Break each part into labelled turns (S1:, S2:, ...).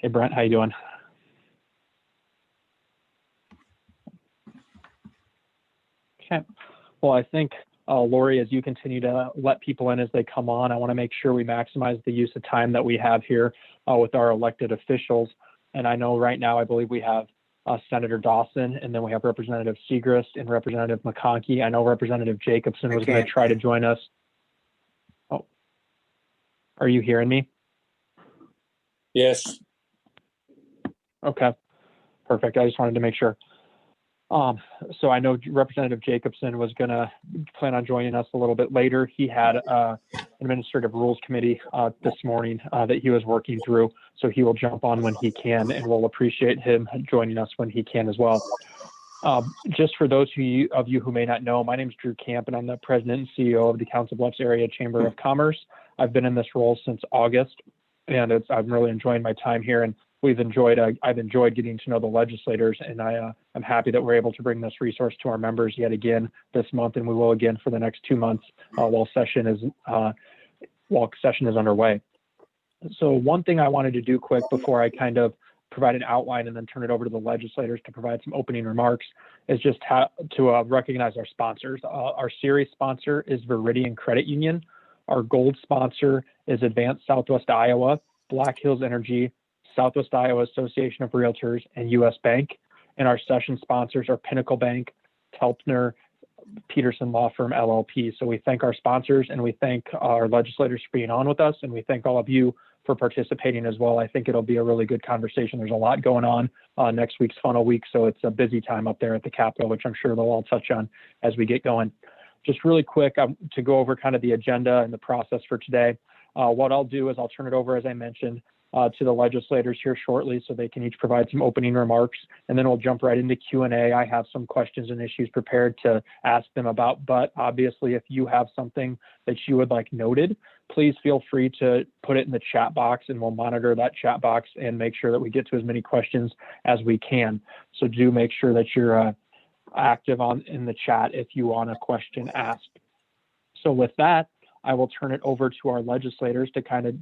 S1: Hey, Brent, how you doing? Okay. Well, I think, Lori, as you continue to let people in as they come on, I want to make sure we maximize the use of time that we have here with our elected officials. And I know right now, I believe we have Senator Dawson, and then we have Representative Segrist and Representative McConkey. I know Representative Jacobson was going to try to join us. Oh, are you hearing me?
S2: Yes.
S1: Okay, perfect. I just wanted to make sure. So I know Representative Jacobson was going to plan on joining us a little bit later. He had Administrative Rules Committee this morning that he was working through, so he will jump on when he can, and we'll appreciate him joining us when he can as well. Just for those of you who may not know, my name is Drew Camp, and I'm the President and CEO of the Council Bluffs Area Chamber of Commerce. I've been in this role since August, and I'm really enjoying my time here. And I've enjoyed getting to know the legislators, and I'm happy that we're able to bring this resource to our members yet again this month, and we will again for the next 2 months while session is underway. So one thing I wanted to do quick before I kind of provide an outline and then turn it over to the legislators to provide some opening remarks is just to recognize our sponsors. Our series sponsor is Veridian Credit Union. Our gold sponsor is Advanced Southwest Iowa, Black Hills Energy, Southwest Iowa Association of Realtors, and U.S. Bank. And our session sponsors are Pinnacle Bank, Telpner, Peterson Law Firm, LLP. So we thank our sponsors, and we thank our legislators for being on with us, and we thank all of you for participating as well. I think it'll be a really good conversation. There's a lot going on next week's funnel week, so it's a busy time up there at the Capitol, which I'm sure they'll all touch on as we get going. Just really quick to go over kind of the agenda and the process for today. What I'll do is I'll turn it over, as I mentioned, to the legislators here shortly so they can each provide some opening remarks, and then we'll jump right into Q&A. I have some questions and issues prepared to ask them about, but obviously if you have something that you would like noted, please feel free to put it in the chat box, and we'll monitor that chat box and make sure that we get to as many questions as we can. So do make sure that you're active in the chat if you want a question asked. So with that, I will turn it over to our legislators to kind of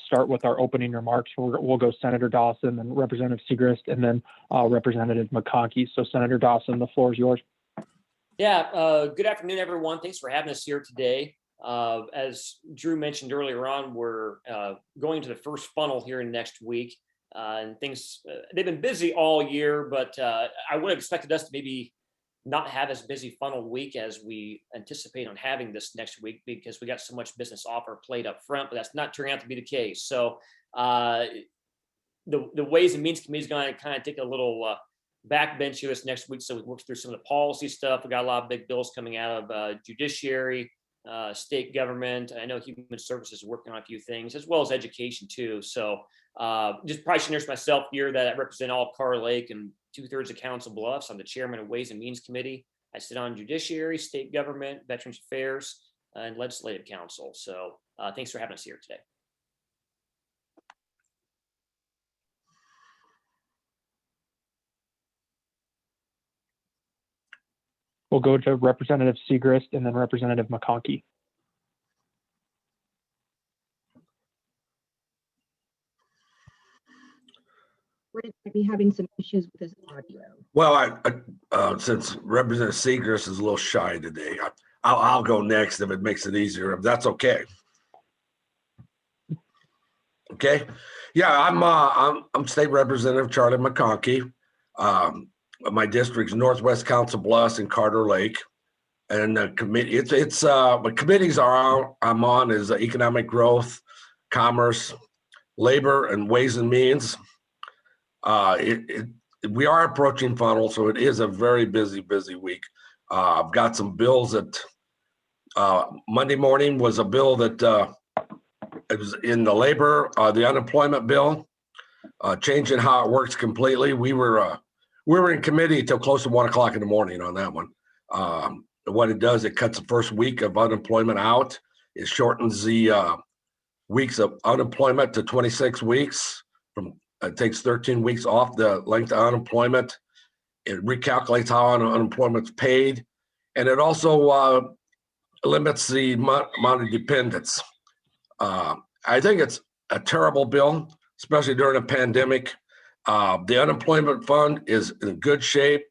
S1: start with our opening remarks. We'll go Senator Dawson, then Representative Segrist, and then Representative McConkey. So Senator Dawson, the floor is yours.
S3: Yeah, good afternoon, everyone. Thanks for having us here today. As Drew mentioned earlier on, we're going to the first funnel here in next week. And things, they've been busy all year, but I would have expected us to maybe not have as busy funnel week as we anticipate on having this next week, because we got so much business off our plate up front, but that's not turning out to be the case. So the Ways and Means Committee is going to kind of take a little backbench to us next week. So we work through some of the policy stuff. We got a lot of big bills coming out of judiciary, state government. I know Human Services is working on a few things, as well as education too. So just probably should introduce myself here, that I represent all of Carr Lake and 2/3 of Council Bluffs. I'm the chairman of Ways and Means Committee. I sit on judiciary, state government, Veterans Affairs, and legislative council. So thanks for having us here today.
S1: We'll go to Representative Segrist and then Representative McConkey.
S4: Brent might be having some issues with his audio.
S2: Well, since Representative Segrist is a little shy today, I'll go next if it makes it easier. If that's okay. Okay. Yeah, I'm State Representative Charlie McConkey. My district's Northwest Council Bluffs and Carter Lake, and the committee. The committees I'm on is economic growth, commerce, labor, and ways and means. We are approaching funnel, so it is a very busy week. I've got some bills that Monday morning was a bill that it was in the labor, the unemployment bill, changing how it works completely. We were in committee till close to 1 o'clock in the morning on that one. What it does, it cuts the first week of unemployment out. It shortens the weeks of unemployment to 26 weeks. It takes 13 weeks off the length of unemployment. It recalculates how unemployment's paid. And it also limits the amount of dependents. I think it's a terrible bill. especially during a pandemic. The unemployment fund is in good shape.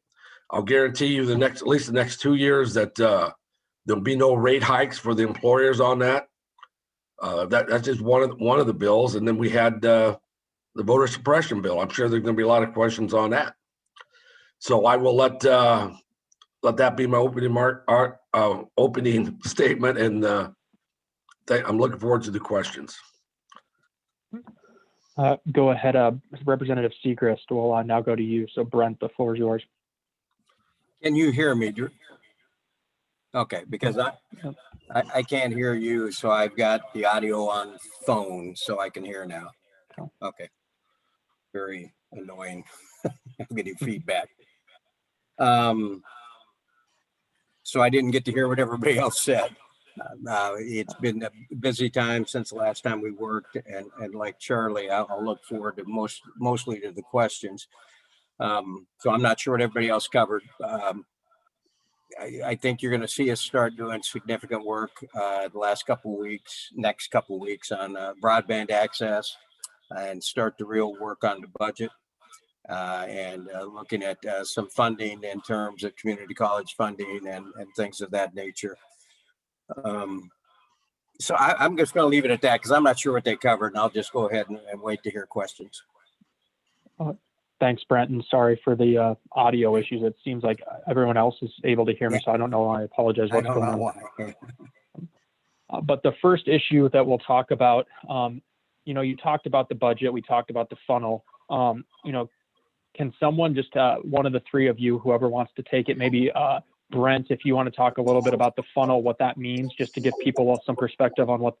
S2: I'll guarantee you at least the next 2 years that there'll be no rate hikes for the employers on that. That's just one of the bills. And then we had the voter suppression bill. I'm sure there's going to be a lot of questions on that. So I will let that be my opening statement, and I'm looking forward to the questions.
S1: Go ahead, Representative Segrist. We'll now go to you. So Brent, the floor is yours.
S5: Can you hear me, Drew? Okay, because I can't hear you, so I've got the audio on phone, so I can hear now. Okay, very annoying. I'm getting feedback. So I didn't get to hear what everybody else said. It's been a busy time since the last time we worked, and like Charlie, I'll look forward to mostly to the questions. So I'm not sure what everybody else covered. I think you're going to see us start doing significant work the next couple of weeks on broadband access, and start the real work on the budget, and looking at some funding in terms of community college funding and things of that nature. So I'm just going to leave it at that because I'm not sure what they covered, and I'll just go ahead and wait to hear questions.
S1: Thanks, Brent, and sorry for the audio issues. It seems like everyone else is able to hear me, so I don't know. I apologize. What's going on?
S5: Why.
S1: But the first issue that we'll talk about, you talked about the budget. We talked about the funnel. Can someone just, one of the three of you, whoever wants to take it, maybe Brent, if you want to talk a little bit about the funnel, what that means, just to give people some perspective on what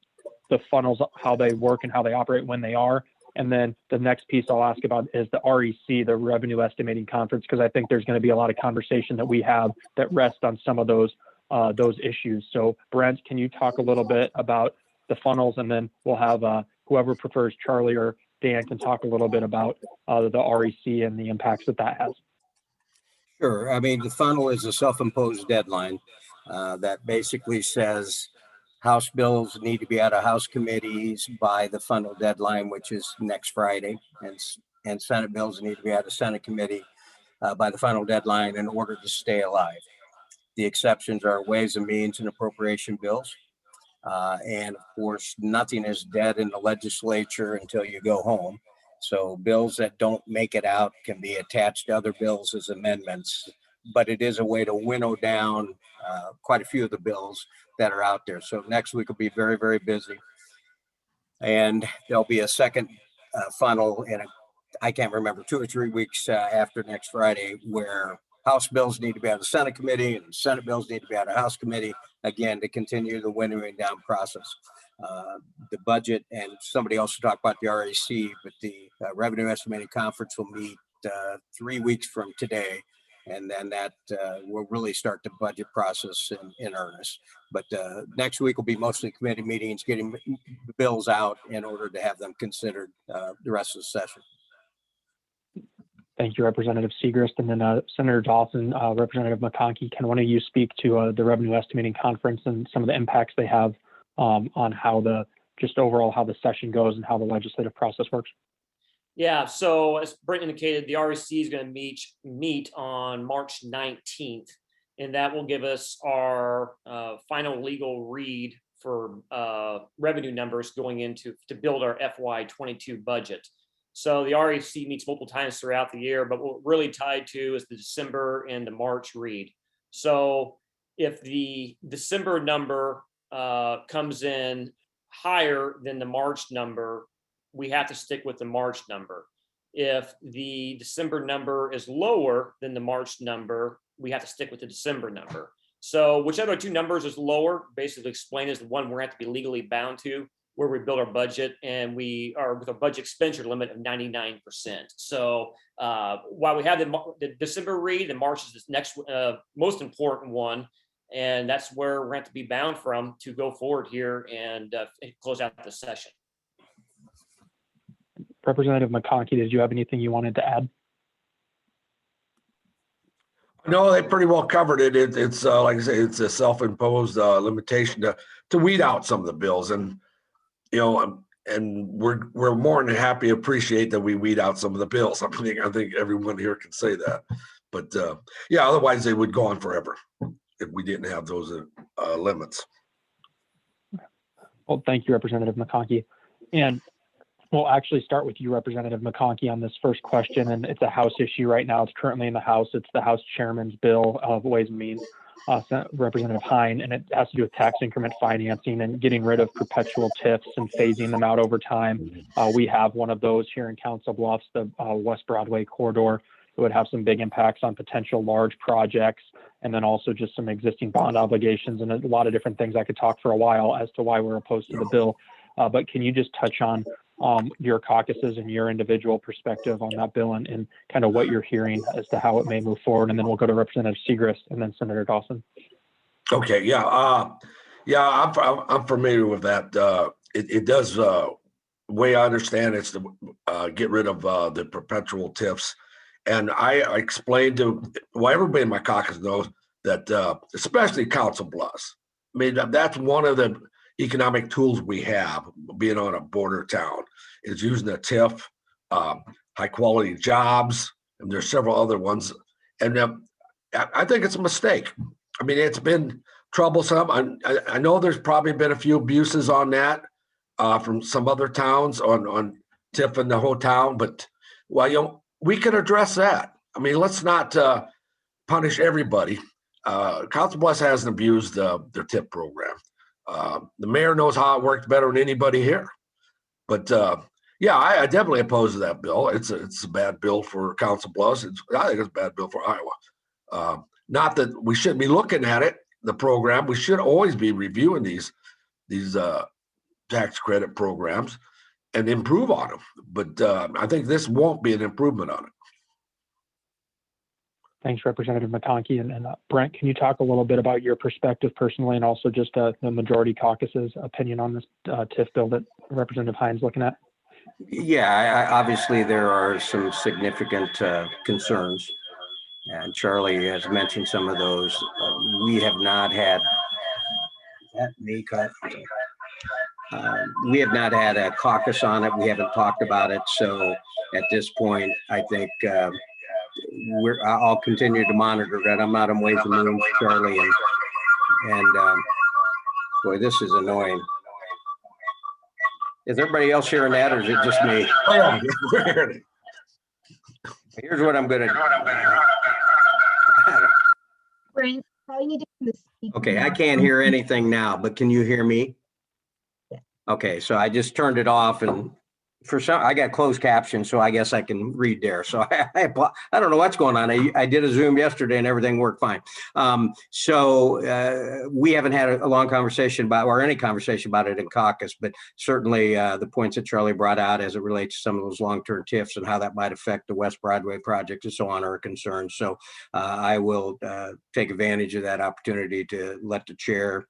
S1: the funnels, how they work and how they operate when they are. And then the next piece I'll ask about is the REC, the Revenue Estimating Conference, because I think there's going to be a lot of conversation that we have that rest on some of those issues. So Brent, can you talk a little bit about the funnels, and then we'll have whoever prefers, Charlie or Dan, can talk a little bit about the REC and the impacts that has.
S5: Sure. I mean, the funnel is a self-imposed deadline that basically says House bills need to be out of House committees by the funnel deadline, which is next Friday, and Senate bills need to be out of Senate committee by the final deadline in order to stay alive. The exceptions are Ways and Means and appropriation bills. And of course, nothing is dead in the legislature until you go home. So bills that don't make it out can be attached to other bills as amendments, but it is a way to winnow down quite a few of the bills that are out there. So next week will be very, very busy. And there'll be a second funnel in I can't remember, 2 or 3 weeks after next Friday, where House bills need to be out of Senate committee and Senate bills need to be out of House committee, again, to continue the winnowing down process. The budget, and somebody else will talk about the REC, but the Revenue Estimating Conference will meet 3 weeks from today. And then that will really start the budget process in earnest. But next week will be mostly committee meetings, getting bills out in order to have them considered the rest of the session.
S1: Thank you, Representative Segrist. And then Senator Dawson, Representative McConkey, can one of you speak to the Revenue Estimating Conference and some of the impacts they have on how just overall how the session goes and how the legislative process works?
S3: Yeah, so as Brent indicated, the REC is going to meet on March 19th, and that will give us our final legal read for revenue numbers going into to build our FY22 budget. So the REC meets multiple times throughout the year, but what we're really tied to is the December and the March read. So if the December number comes in higher than the March number, we have to stick with the March number. If the December number is lower than the March number, we have to stick with the December number. So whichever two numbers is lower, basically explained as the one we're going to have to be legally bound to, where we build our budget, and we are with a budget expenditure limit of 99%. So while we have the December read, the March is the next most important one, and that's where we're going to have to be bound from to go forward here and close out the session.
S1: Representative McConkey, did you have anything you wanted to add?
S2: No, they pretty well covered it. It's like I say, it's a self-imposed limitation to weed out some of the bills. And, and we're more than happy to appreciate that we weed out some of the bills. I think everyone here can say that. But yeah, otherwise they would go on forever if we didn't have those limits.
S1: Well, thank you, Representative McConkey. And we'll actually start with you, Representative McConkey, on this first question. And it's a House issue right now. It's currently in the House. It's the House Chairman's bill of Ways and Means, Representative Hine, and it has to do with tax increment financing and getting rid of perpetual TIFs and phasing them out over time. We have one of those here in Council Bluffs, the West Broadway corridor. It would have some big impacts on potential large projects, and then also just some existing bond obligations and a lot of different things. I could talk for a while as to why we're opposed to the bill. But can you just touch on your caucuses and your individual perspective on that bill and kind of what you're hearing as to how it may move forward? And then we'll go to Representative Segrist and then Senator Dawson.
S2: Okay, yeah, I'm familiar with that. It does, the way I understand it's to get rid of the perpetual TIFs. And I explained to, well, everybody in my caucus knows that, especially Council Bluffs. I mean, that's one of the economic tools we have, being on a border town, is using a TIF, high quality jobs, and there's several other ones. And I think it's a mistake. I mean, it's been troublesome. I know there's probably been a few abuses on that from some other towns on TIF in the whole town, but well, you know, we can address that. I mean, let's not punish everybody. Council Bluffs hasn't abused their TIP program. The mayor knows how it works better than anybody here. But yeah, I definitely oppose that bill. It's a bad bill for Council Bluffs. I think it's a bad bill for Iowa. Not that we shouldn't be looking at it, the program. We should always be reviewing these tax credit programs and improve on them. But I think this won't be an improvement on it.
S1: Thanks, Representative McConkey. And Brent, can you talk a little bit about your perspective personally and also just the majority caucus's opinion on this TIF bill that Representative Hine's looking at?
S5: Yeah, obviously there are some significant concerns, and Charlie has mentioned some of those. We have not had we have not had a caucus on it. We haven't talked about it. So at this point, I think I'll continue to monitor that. I'm not on Ways and Means, Charlie, and boy, this is annoying. Is everybody else hearing that, or is it just me?
S2: Oh, yeah, we're hearing it.
S5: Here's what I'm going to do.
S4: Brent, probably need to turn the speaker
S5: Okay, I
S4: down.
S5: can't hear anything now, but can you hear me?
S4: Yeah.
S5: Okay, so I just turned it off, and I got closed captions, so I guess I can read there. So I don't know what's going on. I did a Zoom yesterday and everything worked fine. So we haven't had a long conversation about, or any conversation about it in caucus, but certainly the points that Charlie brought out as it relates to some of those long-term TIFs and how that might affect the West Broadway project and so on are concerns. So I will take advantage of that opportunity to let the chair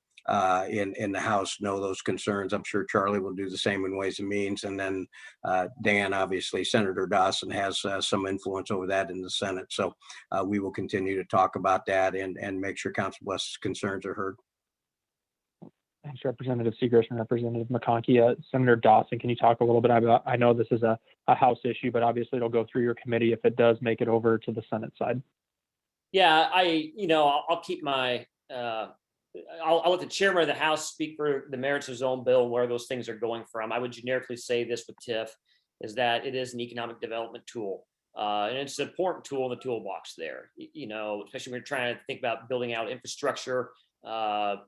S5: in the House know those concerns. I'm sure Charlie will do the same in Ways and Means. And then Dan, obviously, Senator Dawson has some influence over that in the Senate. So we will continue to talk about that and make sure Council Bluffs' concerns are heard.
S1: Thanks, Representative Segrist and Representative McConkey. Senator Dawson, can you talk a little bit about, I know this is a House issue, but obviously it'll go through your committee if it does make it over to the Senate side.
S3: Yeah, I'll keep my, I'll let the chairman of the House speak for the merits of his own bill, where those things are going from. I would generically say this with TIF is that it is an economic development tool. And it's an important tool in the toolbox there, especially when you're trying to think about building out infrastructure, trying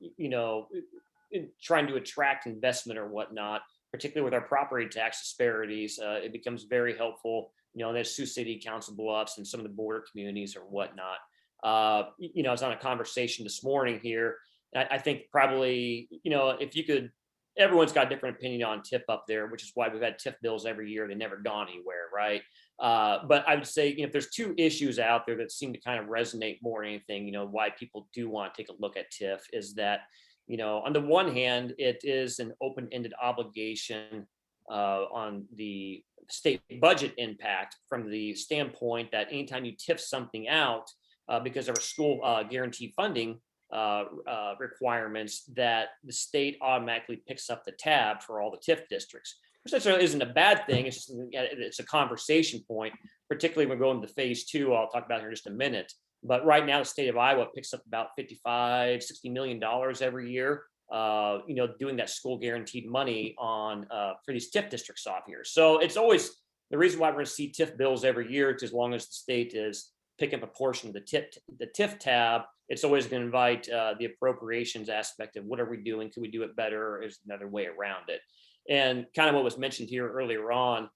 S3: to attract investment or whatnot, particularly with our property tax disparities. It becomes very helpful, there's Sioux City, Council Bluffs, and some of the border communities or whatnot. I was on a conversation this morning here. I think probably, if you could, everyone's got a different opinion on TIF up there, which is why we've had TIF bills every year. They've never gone anywhere, right? But I would say, if there's two issues out there that seem to kind of resonate more than anything, why people do want to take a look at TIF is that, on the one hand, it is an open-ended obligation on the state budget impact from the standpoint that anytime you TIF something out, because of our school guarantee funding requirements, that the state automatically picks up the tab for all the TIF districts. which necessarily isn't a bad thing. It's just, it's a conversation point, particularly when we're going to phase 2. I'll talk about here in just a minute. But right now, the state of Iowa picks up about $55–60 million every year, doing that school guaranteed money on for these TIF districts off here. So it's always the reason why we're going to see TIF bills every year, as long as the state is picking up a portion of the TIF tab, it's always going to invite the appropriations aspect of what are we doing? Can we do it better? Is another way around it. And kind of what was mentioned here earlier on,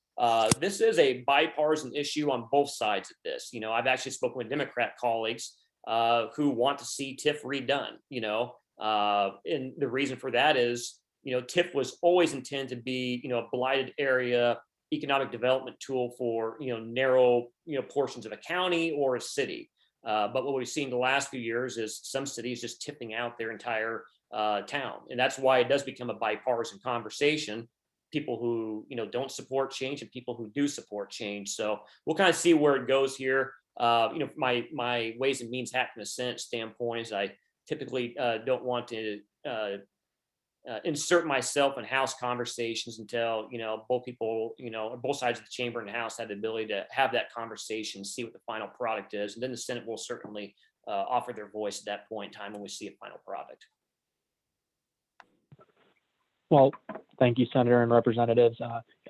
S3: this is a bipartisan issue on both sides of this. I've actually spoken with Democrat colleagues who want to see TIF redone, and the reason for that is, TIF was always intended to be, a blighted area economic development tool for, narrow, portions of a county or a city. But what we've seen the last few years is some cities just tipping out their entire town. And that's why it does become a bipartisan conversation. People who, don't support change and people who do support change. So we'll kind of see where it goes here. My Ways and Means Act in a Senate standpoint is I typically don't want to insert myself in House conversations until, both people, both sides of the chamber and the House have the ability to have that conversation, see what the final product is. And then the Senate will certainly offer their voice at that point in time when we see a final product.
S1: Well, thank you, Senator and Representatives.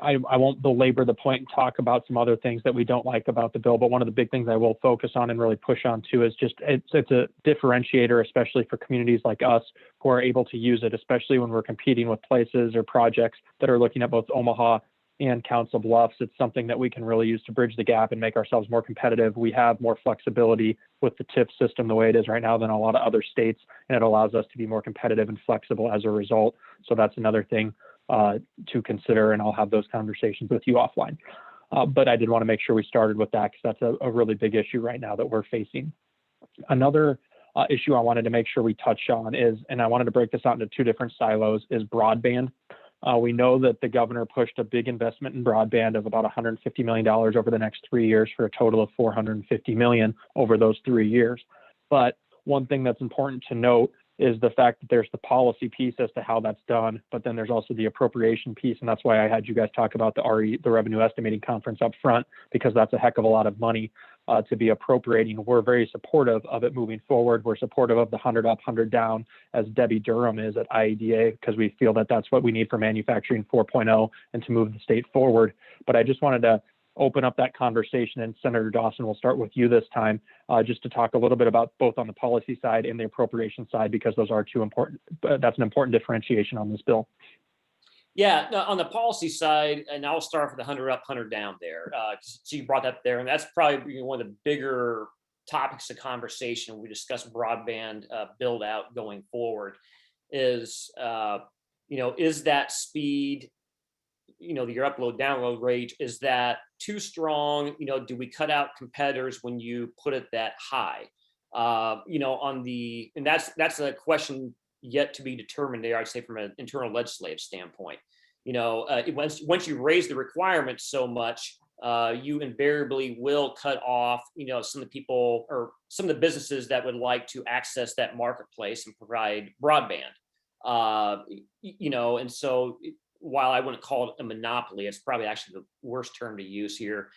S1: I won't belabor the point and talk about some other things that we don't like about the bill, but one of the big things I will focus on and really push on too is just it's a differentiator, especially for communities like us who are able to use it, especially when we're competing with places or projects that are looking at both Omaha and Council Bluffs. It's something that we can really use to bridge the gap and make ourselves more competitive. We have more flexibility with the TIF system the way it is right now than a lot of other states, and it allows us to be more competitive and flexible as a result. So that's another thing to consider, and I'll have those conversations with you offline. But I did want to make sure we started with that because that's a really big issue right now that we're facing. Another issue I wanted to make sure we touch on is, and I wanted to break this out into two different silos, is broadband. We know that the governor pushed a big investment in broadband of about $150 million over the next 3 years for a total of $450 million over those 3 years. But one thing that's important to note is the fact that there's the policy piece as to how that's done, but then there's also the appropriation piece. And that's why I had you guys talk about the revenue estimating conference up front, because that's a heck of a lot of money to be appropriating. We're very supportive of it moving forward. We're supportive of the 100 up, 100 down, as Debbie Durham is at IEDA, because we feel that that's what we need for manufacturing 4.0 and to move the state forward. But I just wanted to open up that conversation, and Senator Dawson, we'll start with you this time, just to talk a little bit about both on the policy side and the appropriation side, because those are two important, that's an important differentiation on this bill.
S3: Yeah, no, on the policy side, and I'll start with the 100 up, 100 down there. So you brought that there, and that's probably one of the bigger topics of conversation when we discuss broadband build out going forward. Is is that speed, your upload download rate, is that too strong? Do we cut out competitors when you put it that high? And that's a question yet to be determined there, I'd say, from an internal legislative standpoint. Once you raise the requirements so much, you invariably will cut off, some of the people or some of the businesses that would like to access that marketplace and provide broadband. And so while I wouldn't call it a monopoly, it's probably actually the worst term to use here.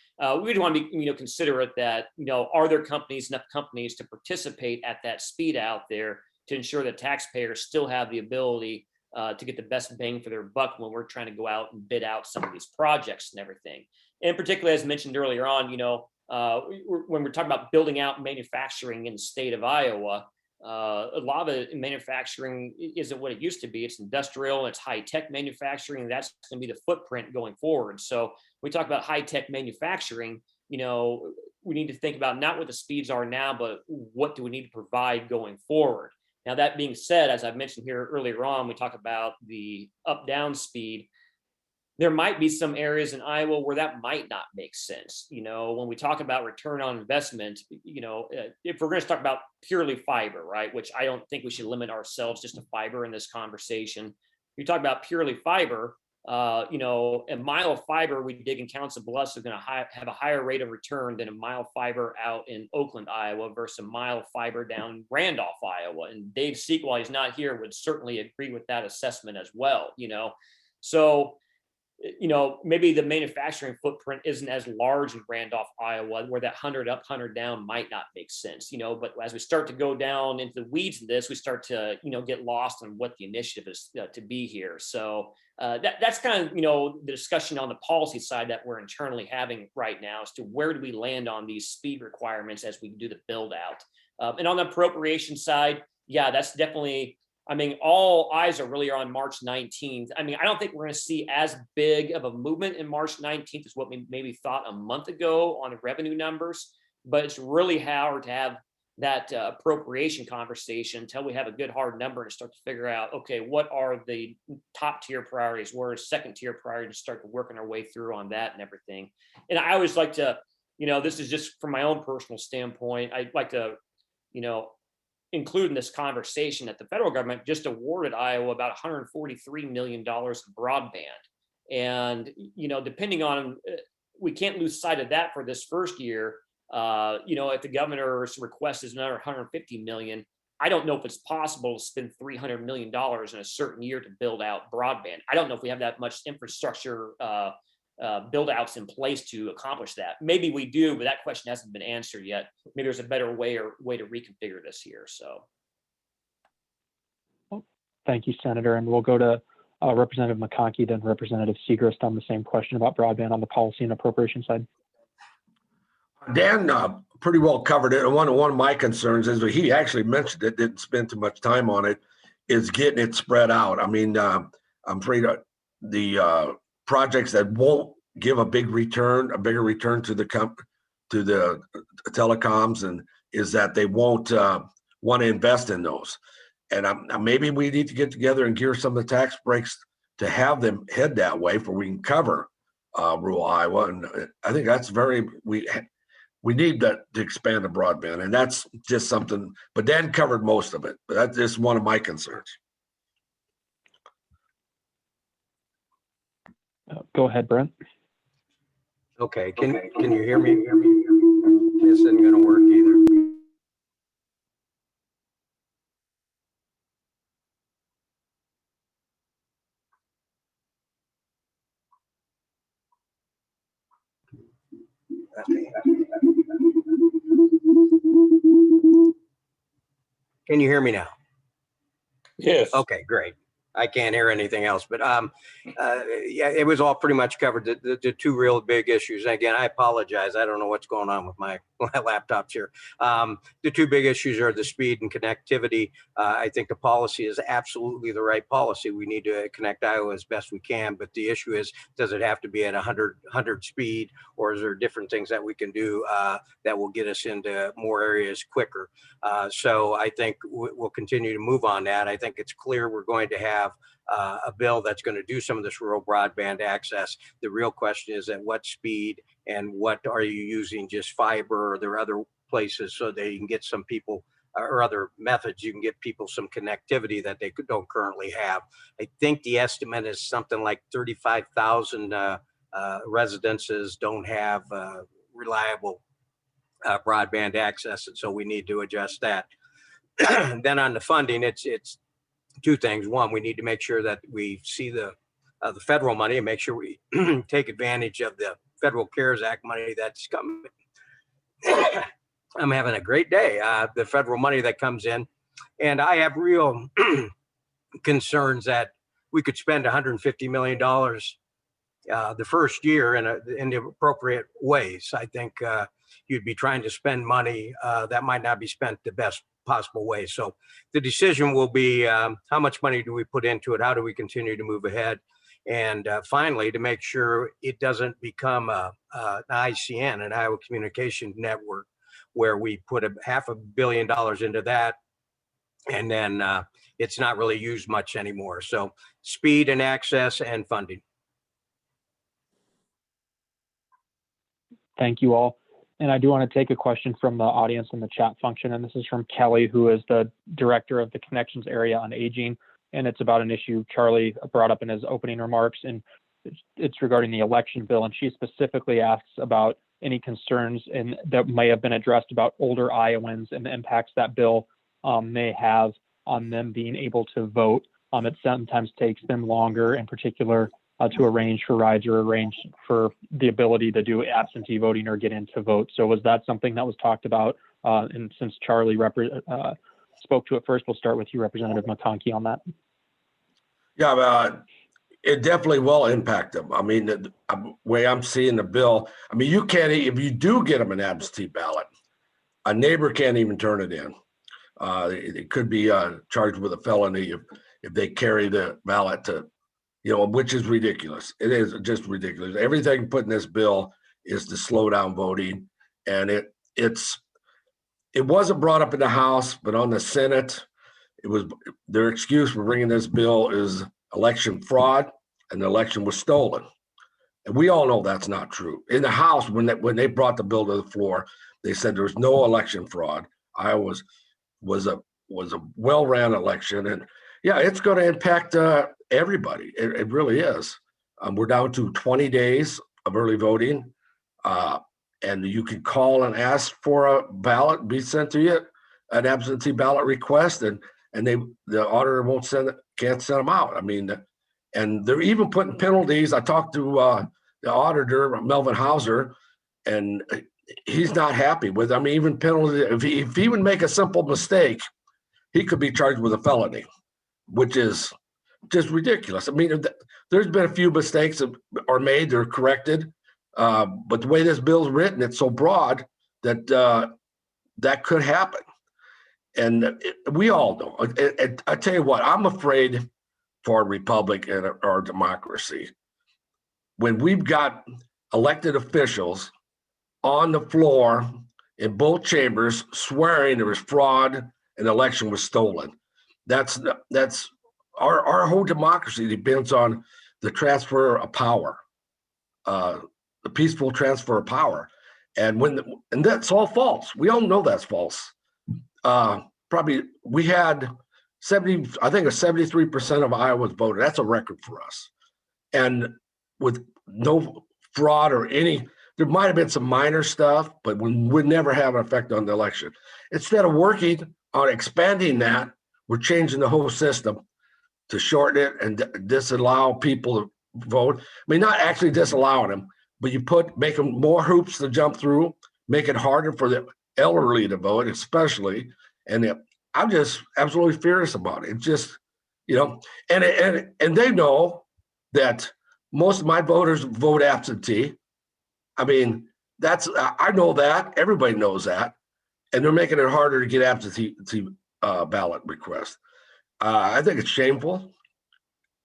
S3: We'd want to be, considerate that, are there enough companies to participate at that speed out there to ensure that taxpayers still have the ability to get the best bang for their buck when we're trying to go out and bid out some of these projects and everything. And particularly, as mentioned earlier on, when we're talking about building out manufacturing in the state of Iowa, a lot of it in manufacturing isn't what it used to be. It's industrial, it's high-tech manufacturing, and that's going to be the footprint going forward. So when we talk about high-tech manufacturing, we need to think about not what the speeds are now, but what do we need to provide going forward. Now, that being said, as I've mentioned here earlier on, we talk about the up-down speed. There might be some areas in Iowa where that might not make sense. When we talk about return on investment, if we're going to talk about purely fiber, right, which I don't think we should limit ourselves just to fiber in this conversation. You talk about purely fiber, a mile of fiber we dig in Council Bluffs is going to have a higher rate of return than a mile of fiber out in Oakland, Iowa, versus a mile of fiber down in Randolph, Iowa. And Dave Seek, while he's not here, would certainly agree with that assessment as well. So maybe the manufacturing footprint isn't as large in Randolph, Iowa, where that 100 up, 100 down might not make sense, but as we start to go down into the weeds of this, we start to, get lost on what the initiative is to be here. So that's kind of, the discussion on the policy side that we're internally having right now as to where do we land on these speed requirements as we do the build out. And on the appropriation side, yeah, that's definitely, all eyes are really on March 19th. I don't think we're going to see as big of a movement in March 19th as what we maybe thought a month ago on the revenue numbers, but it's really hard to have that appropriation conversation until we have a good hard number and start to figure out, okay, what are the top tier priorities? Where is second tier priorities? Start to working our way through on that and everything. And I always like to, this is just from my own personal standpoint, I'd like to, include in this conversation that the federal government just awarded Iowa about $143 million in broadband. And, depending on, we can't lose sight of that for this first year. If the governor's request is another $150 million, I don't know if it's possible to spend $300 million in a certain year to build out broadband. I don't know if we have that much infrastructure build outs in place to accomplish that. Maybe we do, but that question hasn't been answered yet. Maybe there's a better way to reconfigure this here. So.
S1: Thank you, Senator. And we'll go to Representative McConkey, then Representative Segrist on the same question about broadband on the policy and appropriation side.
S2: Dan pretty well covered it. And one of my concerns is that he actually mentioned it, didn't spend too much time on it, is getting it spread out. I'm afraid the projects that won't give a bigger return to the telecoms, and is that they won't want to invest in those. And maybe we need to get together and gear some of the tax breaks to have them head that way, for we can cover rural Iowa. And I think that's we need to expand the broadband, and that's just something. But Dan covered most of it. But that's just one of my concerns.
S1: Go ahead, Brent.
S5: Okay, can you hear me? This isn't going to work either. Can you hear me now?
S2: Yes.
S5: Okay, great. I can't hear anything else, but yeah, it was all pretty much covered. The two real big issues. And again, I apologize. I don't know what's going on with my laptops here. The two big issues are the speed and connectivity. I think the policy is absolutely the right policy. We need to connect Iowa as best we can, but the issue is, does it have to be at 100 speed, or is there different things that we can do that will get us into more areas quicker? So I think we'll continue to move on that. I think it's clear we're going to have a bill that's going to do some of this rural broadband access. The real question is at what speed, and what are you using, just fiber, or are there other places so that you can get some people, or other methods you can get people some connectivity that they don't currently have. I think the estimate is something like 35,000 residences don't have reliable broadband access, and so we need to adjust that. Then on the funding, it's two things. One, we need to make sure that we see the federal money and make sure we take advantage of the Federal CARES Act money that's coming. I'm having a great day. The federal money that comes in, and I have real concerns that we could spend $150 million the first year in the appropriate ways. I think you'd be trying to spend money that might not be spent the best possible way. So the decision will be how much money do we put into it? How do we continue to move ahead? And finally, to make sure it doesn't become an ICN, an Iowa Communication Network, where we put $500 million into that, and then it's not really used much anymore. So speed and access and funding.
S1: Thank you all. And I do want to take a question from the audience in the chat function. And this is from Kelly, who is the director of the Connections Area on Aging. And it's about an issue Charlie brought up in his opening remarks. And it's regarding the election bill. And she specifically asks about any concerns that may have been addressed about older Iowans and the impacts that bill may have on them being able to vote. It sometimes takes them longer, in particular, to arrange for rides or arrange for the ability to do absentee voting or get into vote. So was that something that was talked about? And since Charlie spoke to it first, we'll start with you, Representative McConkey, on that.
S2: Yeah, it definitely will impact them. I mean, the way I'm seeing the bill, I mean, you can't, if you do get them an absentee ballot, a neighbor can't even turn it in. It could be charged with a felony if they carry the ballot to, which is ridiculous. It is just ridiculous. Everything put in this bill is to slow down voting, and it wasn't brought up in the House, but on the Senate, it was. Their excuse for bringing this bill is election fraud, and the election was stolen. And we all know that's not true. In the House, when they brought the bill to the floor, they said there was no election fraud. Iowa was a well-ran election, and yeah, it's going to impact everybody. It really is. We're down to 20 days of early voting, and you can call and ask for a ballot be sent to you, an absentee ballot request, and the auditor can't send them out. I mean, and they're even putting penalties. I talked to the auditor, Melvin Hauser, and he's not happy with. I mean, even penalty. If he would make a simple mistake, he could be charged with a felony, which is just ridiculous. I mean, there's been a few mistakes that are made, they're corrected, but the way this bill's written, it's so broad that that could happen. And we all know. I tell you what, I'm afraid for a republic and our democracy when we've got elected officials on the floor in both chambers swearing there was fraud and the election was stolen. That's our whole democracy depends on the transfer of power, the peaceful transfer of power, and that's all false. We all know that's false. Probably we had 73% of Iowa's voted. That's a record for us, and with no fraud or any. There might have been some minor stuff, but would never have an effect on the election. Instead of working on expanding that, we're changing the whole system to shorten it and disallow people to vote. I mean, not actually disallowing them, but make them more hoops to jump through, make it harder for the elderly to vote, especially. And I'm just absolutely furious about it. It's just, and they know that most of my voters vote absentee. I mean, I know that. Everybody knows that. And they're making it harder to get absentee ballot requests. I think it's shameful.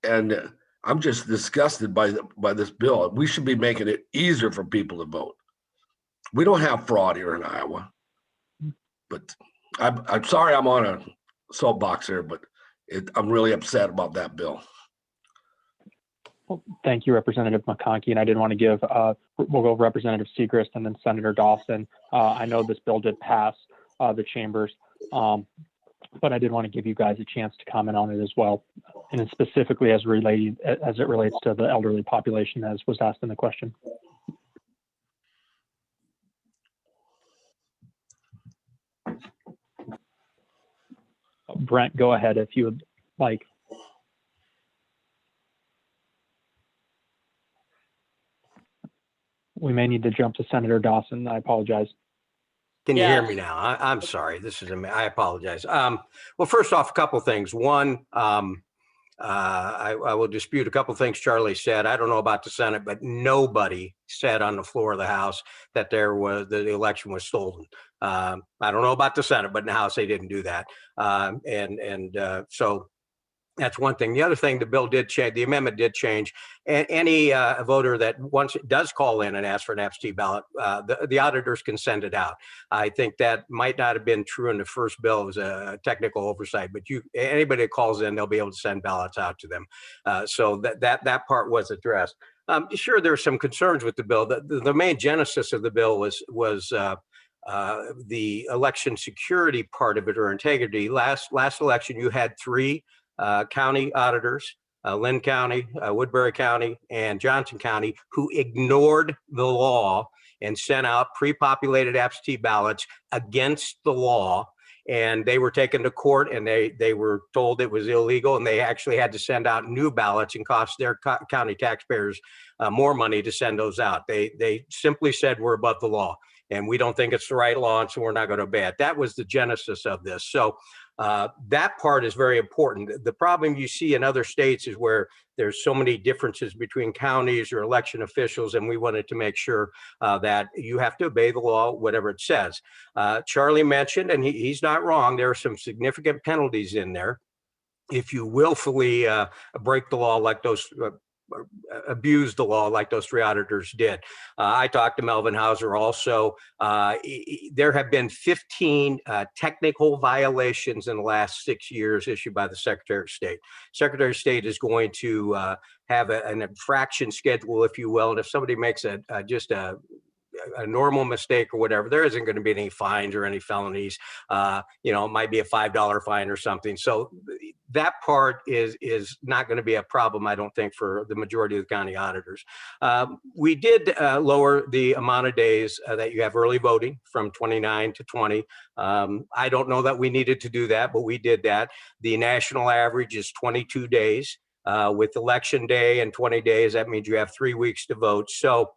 S2: And I'm just disgusted by this bill. We should be making it easier for people to vote. We don't have fraud here in Iowa. But I'm sorry I'm on a soapbox here, but I'm really upset about that bill.
S1: Well, thank you, Representative McConkey. And I did want to give, we'll go Representative Segrist and then Senator Dawson. I know this bill did pass the chambers, but I did want to give you guys a chance to comment on it as well. And then specifically as it relates to the elderly population, as was asked in the question. Brent, go ahead if you would like. We may need to jump to Senator Dawson. I apologize.
S5: Can you hear me now? I'm sorry. I apologize. Well, first off, a couple of things. One, I will dispute a couple of things Charlie said. I don't know about the Senate, but nobody said on the floor of the House that the election was stolen. I don't know about the Senate, but in the House they didn't do that. So that's one thing. The other thing, the bill did change. The amendment did change. Any voter that once does call in and ask for an absentee ballot, the auditors can send it out. I think that might not have been true in the first bill. It was a technical oversight, but anybody that calls in, they'll be able to send ballots out to them. So that part was addressed. Sure, there are some concerns with the bill. The main genesis of the bill was the election security part of it, or integrity. Last election, you had 3 county auditors, Lynn County, Woodbury County, and Johnson County, who ignored the law and sent out pre-populated absentee ballots against the law. and they were taken to court, and they were told it was illegal, and they actually had to send out new ballots and cost their county taxpayers more money to send those out. They simply said we're above the law, and we don't think it's the right law, and so we're not going to obey it. That was the genesis of this. So that part is very important. The problem you see in other states is where there's so many differences between counties or election officials, and we wanted to make sure that you have to obey the law, whatever it says. Charlie mentioned, and he's not wrong, there are some significant penalties in there if you willfully break the law like those abuse the law like those three auditors did. I talked to Melvin Hauser also. There have been 15 technical violations in the last 6 years issued by the Secretary of State. Secretary of State is going to have an infraction schedule, if you will, and if somebody makes just a normal mistake or whatever, there isn't going to be any fines or any felonies. It might be a $5 fine or something. So that part is not going to be a problem, I don't think, for the majority of the county auditors. We did lower the amount of days that you have early voting from 29 to 20. I don't know that we needed to do that, but we did that. The national average is 22 days. With election day and 20 days, that means you have 3 weeks to vote. So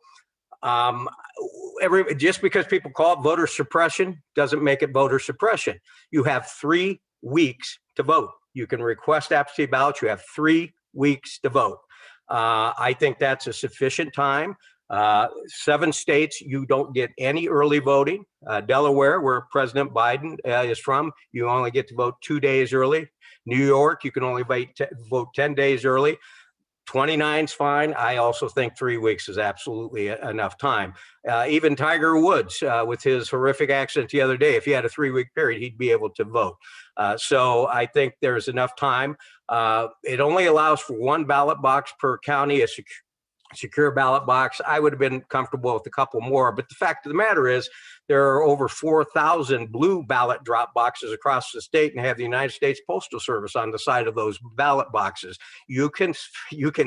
S5: just because people call it voter suppression doesn't make it voter suppression. You have 3 weeks to vote. You can request absentee ballots. You have 3 weeks to vote. I think that's a sufficient time. 7 states, you don't get any early voting. Delaware, where President Biden is from, you only get to vote 2 days early. New York, you can only vote 10 days early. 29 is fine. I also think 3 weeks is absolutely enough time. Even Tiger Woods, with his horrific accident the other day, if he had a 3-week period, he'd be able to vote. So I think there's enough time. It only allows for 1 ballot box per county, a secure ballot box. I would have been comfortable with a couple more, but the fact of the matter is there are over 4,000 blue ballot drop boxes across the state, and have the United States Postal Service on the side of those ballot boxes. You can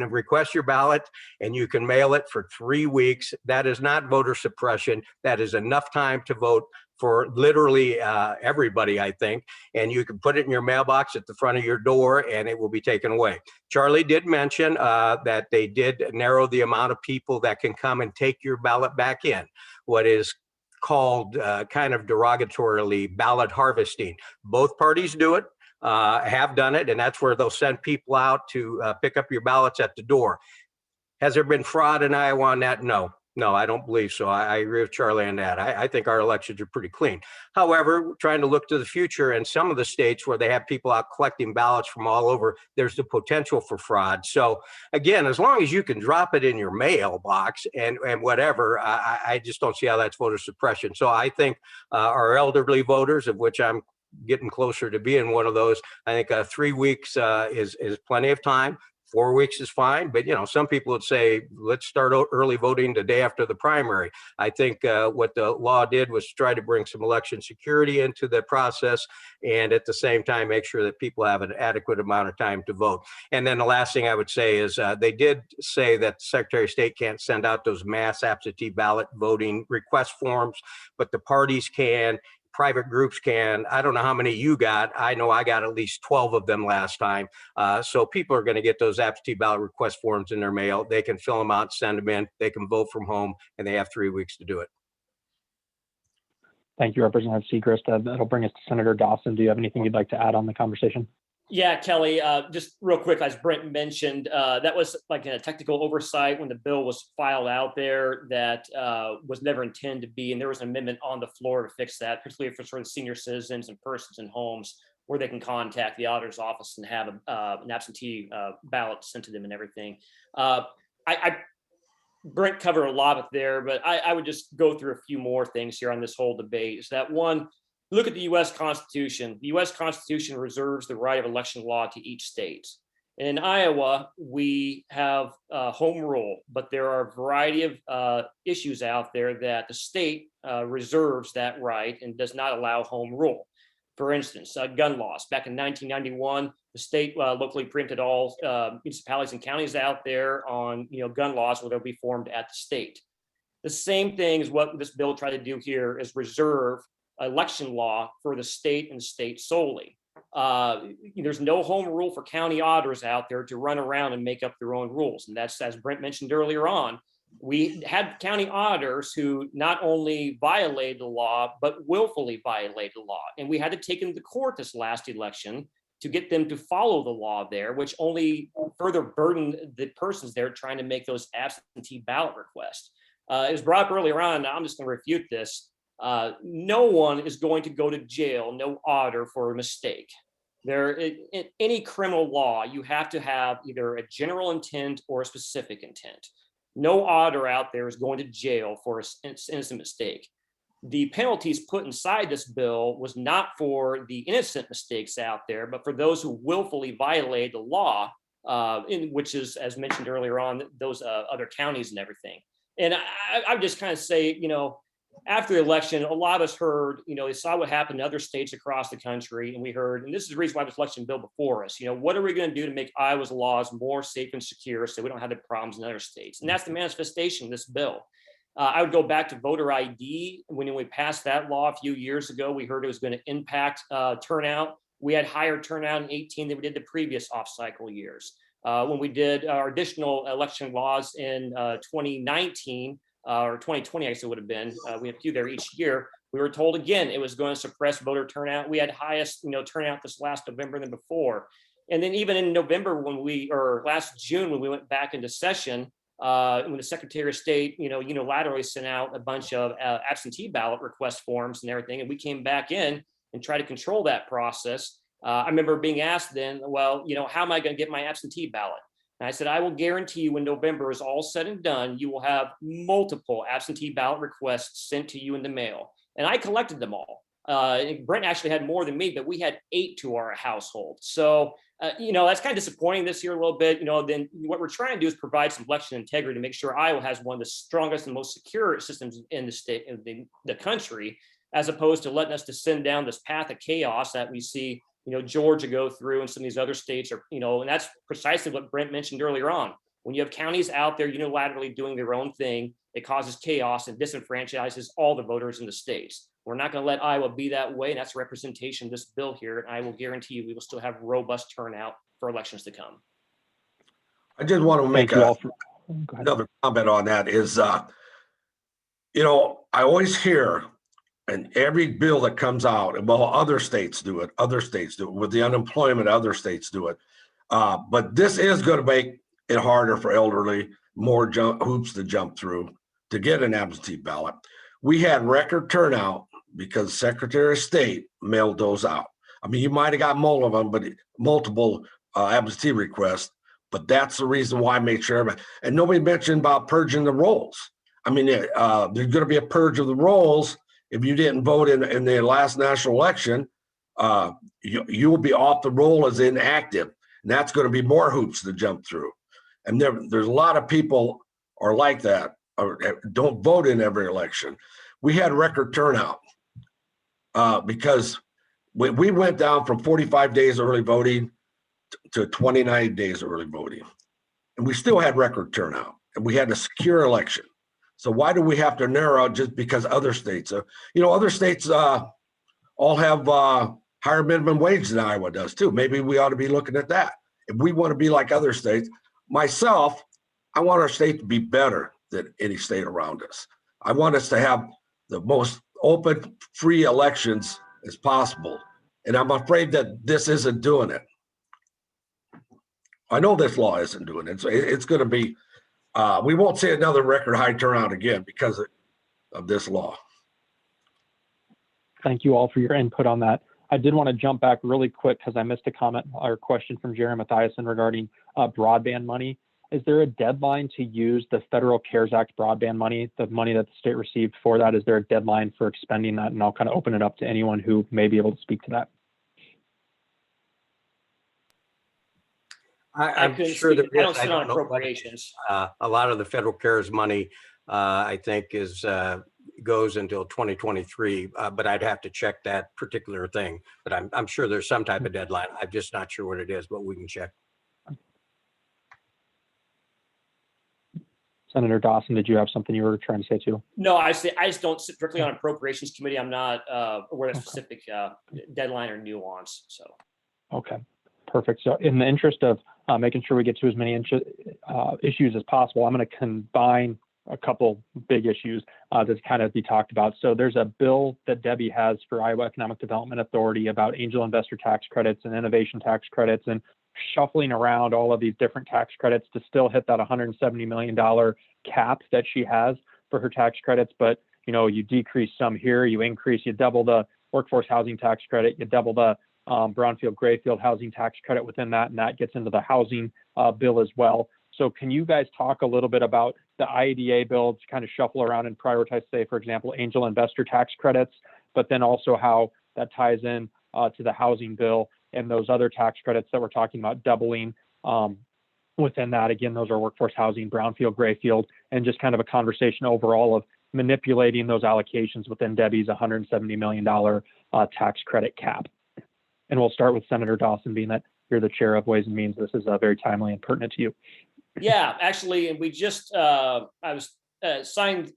S5: request your ballot and you can mail it for 3 weeks. That is not voter suppression. That is enough time to vote for literally everybody, I think, and you can put it in your mailbox at the front of your door and it will be taken away. Charlie did mention that they did narrow the amount of people that can come and take your ballot back in, what is called kind of derogatorily ballot harvesting. Both parties do it, have done it, and that's where they'll send people out to pick up your ballots at the door. Has there been fraud in Iowa on that? No, I don't believe so. I agree with Charlie on that. I think our elections are pretty clean. However, we're trying to look to the future, and some of the states where they have people out collecting ballots from all over, there's the potential for fraud. So again, as long as you can drop it in your mailbox and whatever, I just don't see how that's voter suppression. So I think our elderly voters, of which I'm getting closer to being one of those, I think 3 weeks is plenty of time. 4 weeks is fine, but some people would say, let's start early voting the day after the primary. I think what the law did was try to bring some election security into the process, and at the same time, make sure that people have an adequate amount of time to vote. And then the last thing I would say is they did say that the Secretary of State can't send out those mass absentee ballot voting request forms, but the parties can. Private groups can. I don't know how many you got. I know I got at least 12 of them last time. So people are going to get those absentee ballot request forms in their mail. They can fill them out, send them in. They can vote from home, and they have 3 weeks to do it.
S1: Thank you, Representative Segrist. That'll bring us to Senator Dawson. Do you have anything you'd like to add on the conversation?
S3: Yeah, Kelly, just real quick, as Brent mentioned, that was like a technical oversight when the bill was filed out there that was never intended to be. And there was an amendment on the floor to fix that, particularly for sort of senior citizens and persons in homes where they can contact the auditor's office and have an absentee ballot sent to them and everything. Brent covered a lot of it there, but I would just go through a few more things here on this whole debate. Is that one, look at the U.S. Constitution. The U.S. Constitution reserves the right of election law to each state. And in Iowa, we have home rule, but there are a variety of issues out there that the state reserves that right and does not allow home rule. For instance, gun laws. Back in 1991, the state locally preempted all municipalities and counties out there on gun laws where they'll be formed at the state. The same thing is what this bill tried to do here is reserve election law for the state and state solely. There's no home rule for county auditors out there to run around and make up their own rules. And that's, as Brent mentioned earlier on, we had county auditors who not only violated the law, but willfully violated the law. And we had to take them to court this last election to get them to follow the law there, which only further burdened the persons there trying to make those absentee ballot requests. It was brought up earlier on, and I'm just going to refute this. No one is going to go to jail, no auditor, for a mistake. In any criminal law, you have to have either a general intent or a specific intent. No auditor out there is going to jail for an innocent mistake. The penalties put inside this bill was not for the innocent mistakes out there, but for those who willfully violate the law, which is, as mentioned earlier on, those other counties and everything. And I would just kind of say, after the election, a lot of us heard, they saw what happened in other states across the country, and we heard, and this is the reason why this election bill before us, what are we going to do to make Iowa's laws more safe and secure so we don't have the problems in other states? And that's the manifestation of this bill. I would go back to voter ID. When we passed that law a few years ago, we heard it was going to impact turnout. We had higher turnout in 2018 than we did the previous off-cycle years. When we did our additional election laws in 2019, or 2020, I guess it would have been, we had a few there each year. We were told again it was going to suppress voter turnout. We had highest turnout this last November than before. And then even in November, or last June, when we went back into session, when the Secretary of State, unilaterally sent out a bunch of absentee ballot request forms and everything, and we came back in and tried to control that process. I remember being asked then, well, how am I going to get my absentee ballot? And I said, I will guarantee you when November is all said and done, you will have multiple absentee ballot requests sent to you in the mail. And I collected them all. Brent actually had more than me, but we had 8 to our household. So, that's kind of disappointing this year a little bit. Then what we're trying to do is provide some election integrity to make sure Iowa has one of the strongest and most secure systems in the state, in the country, as opposed to letting us descend down this path of chaos that we see Georgia go through and some of these other states are, and that's precisely what Brent mentioned earlier on. When you have counties out there unilaterally doing their own thing, it causes chaos and disenfranchises all the voters in the states. We're not going to let Iowa be that way, and that's a representation of this bill here. And I will guarantee you we will still have robust turnout for elections to come.
S2: I did want to make another comment on that is, I always hear, and every bill that comes out, and well, other states do it with the unemployment, other states do it. But this is going to make it harder for elderly, more hoops to jump through to get an absentee ballot. We had record turnout because Secretary of State mailed those out. I mean, you might have got multiple absentee requests, but that's the reason why I made sure. And nobody mentioned about purging the rolls. I mean, there's going to be a purge of the rolls. If you didn't vote in the last national election, you will be off the roll as inactive. And that's going to be more hoops to jump through. And there's a lot of people are like that, or don't vote in every election. We had record turnout because we went down from 45 days early voting to 29 days early voting. And we still had record turnout, and we had a secure election. So why do we have to narrow just because other states, other states all have higher minimum wage than Iowa does too. Maybe we ought to be looking at that. If we want to be like other states, myself, I want our state to be better than any state around us. I want us to have the most open, free elections as possible. And I'm afraid that this isn't doing it. I know this law isn't doing it. So it's going to be, we won't see another record high turnout again because of this law.
S1: Thank you all for your input on that. I did want to jump back really quick because I missed a comment or question from Jerry Mathiasen regarding broadband money. Is there a deadline to use the Federal CARES Act broadband money, the money that the state received for that? Is there a deadline for expending that? And I'll kind of open it up to anyone who may be able to speak to that.
S5: I'm sure that
S3: I don't sit on appropriations.
S5: A lot of the federal CARES money, I think, goes until 2023, but I'd have to check that particular thing. But I'm sure there's some type of deadline. I'm just not sure what it is, but we can check.
S1: Senator Dawson, did you have something you were trying to say too?
S3: No, I just don't sit directly on appropriations committee. I'm not aware of
S1: Okay.
S3: specific deadline or nuance. So.
S1: Okay, perfect. So in the interest of making sure we get to as many issues as possible, I'm going to combine a couple big issues that kind of be talked about. So there's a bill that Debbie has for Iowa Economic Development Authority about angel investor tax credits and innovation tax credits, and shuffling around all of these different tax credits to still hit that $170 million cap that she has for her tax credits. But, you know, you decrease some here, you increase, you double the workforce housing tax credit, you double the brownfield grayfield housing tax credit within that, and that gets into the housing bill as well. So can you guys talk a little bit about the IEDA bill to kind of shuffle around and prioritize, say, for example, angel investor tax credits, but then also how that ties in to the housing bill and those other tax credits that we're talking about doubling within that? Again, those are workforce housing, brownfield, grayfield, and just kind of a conversation overall of manipulating those allocations within Debbie's $170 million tax credit cap. And we'll start with Senator Dawson, being that you're the chair of Ways and Means. This is very timely and pertinent to you.
S3: Yeah, actually, and we just I was signed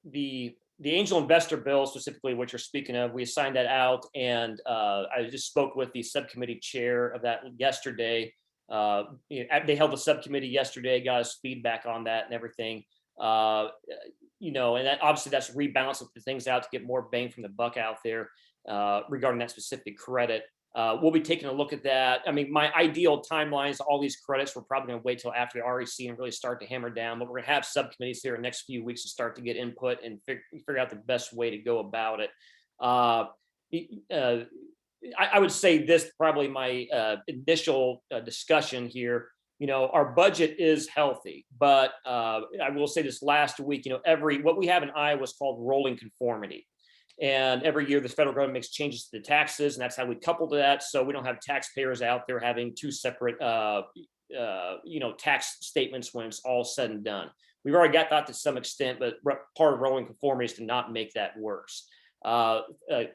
S3: the angel investor bill, specifically what you're speaking of. We signed that out, and I just spoke with the subcommittee chair of that yesterday. They held a subcommittee yesterday, got us feedback on that and everything. You know, and that, obviously that's rebalancing the things out to get more bang from the buck out there regarding that specific credit. We'll be taking a look at that. I mean, my ideal timelines, all these credits, we're probably going to wait till after the REC and really start to hammer down, but we're going to have subcommittees here in the next few weeks to start to get input and figure out the best way to go about it. I would say this, probably my initial discussion here. You know, our budget is healthy, but I will say this last week, you know, what we have in Iowa is called rolling conformity. And every year the federal government makes changes to the taxes, and that's how we couple to that. So we don't have taxpayers out there having two separate, you know, tax statements when it's all said and done. We've already got that to some extent, but part of rolling conformity is to not make that worse.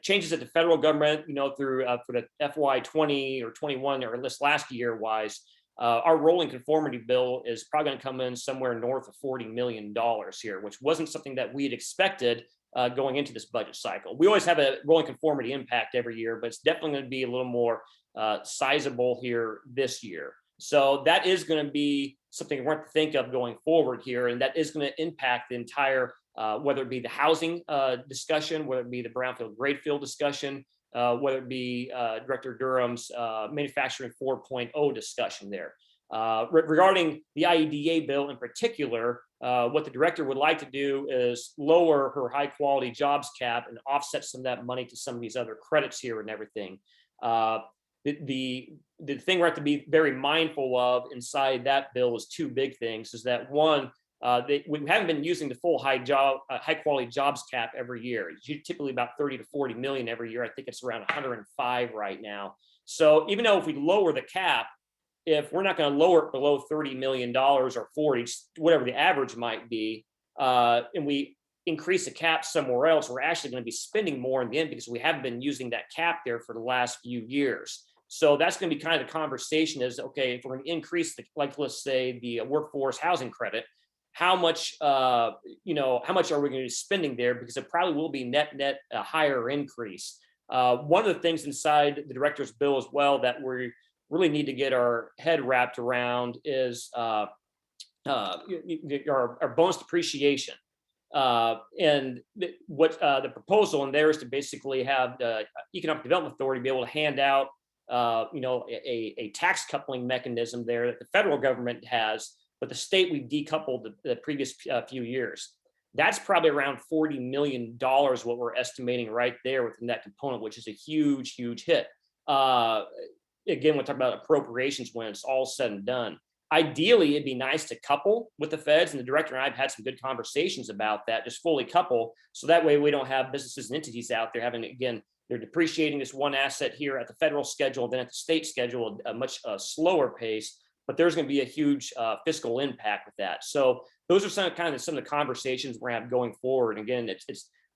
S3: Changes at the federal government, you know, through for the FY 20 or 21 or last year wise, our rolling conformity bill is probably going to come in somewhere north of $40 million here, which wasn't something that we had expected going into this budget cycle. We always have a rolling conformity impact every year, but it's definitely going to be a little more sizable here this year. So that is going to be something we're going to think of going forward here, and that is going to impact the entire, whether it be the housing discussion, whether it be the brownfield grayfield discussion, whether it be Director Durham's manufacturing 4.0 discussion there. Regarding the IEDA bill in particular, what the director would like to do is lower her high quality jobs cap and offset some of that money to some of these other credits here and everything. The thing we have to be very mindful of inside that bill is two big things. Is that one, we haven't been using the full high quality jobs cap every year. It's typically about 30 to 40 million every year. I think it's around 105 right now. So even though if we lower the cap, if we're not going to lower it below $30 million or 40, whatever the average might be, and we increase the cap somewhere else, we're actually going to be spending more in the end because we haven't been using that cap there for the last few years. So that's going to be kind of the conversation is, okay, if we're going to increase the, like, let's say the workforce housing credit, how much, you know, how much are we going to be spending there? Because it probably will be net a higher increase. One of the things inside the director's bill as well that we really need to get our head wrapped around is our bonus depreciation. And what the proposal in there is to basically have the Economic Development Authority be able to hand out, you know, a tax coupling mechanism there that the federal government has, but the state we've decoupled the previous few years. That's probably around $40 million, what we're estimating right there within that component, which is a huge, huge hit. Again, we'll talk about appropriations when it's all said and done. Ideally, it'd be nice to couple with the feds, and the director and I have had some good conversations about that, just fully couple. So that way we don't have businesses and entities out there having, again, they're depreciating this one asset here at the federal schedule, then at the state schedule, a much slower pace, but there's going to be a huge fiscal impact with that. So those are some of the conversations we're going to have going forward. And again,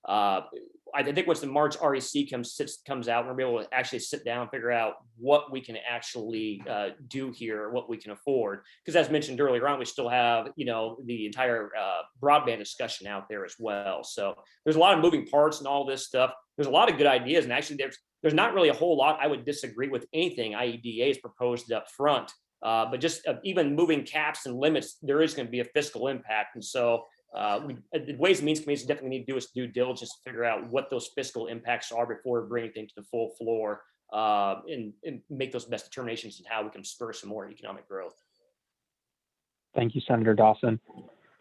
S3: I I think once the March REC comes out, we're gonna be able to actually sit down and figure out what we can actually do here, what we can afford. Because as mentioned earlier on, we still have, the entire broadband discussion out there as well. So there's a lot of moving parts and all this stuff. There's a lot of good ideas, and actually there's not really a whole lot I would disagree with anything IEDA has proposed up front. But just even moving caps and limits, there is going to be a fiscal impact, and so. The Ways and Means Committee definitely need to do its due diligence to figure out what those fiscal impacts are before bringing things to the full floor, and make those best determinations on how we can spur some more economic growth.
S1: Thank you, Senator Dawson.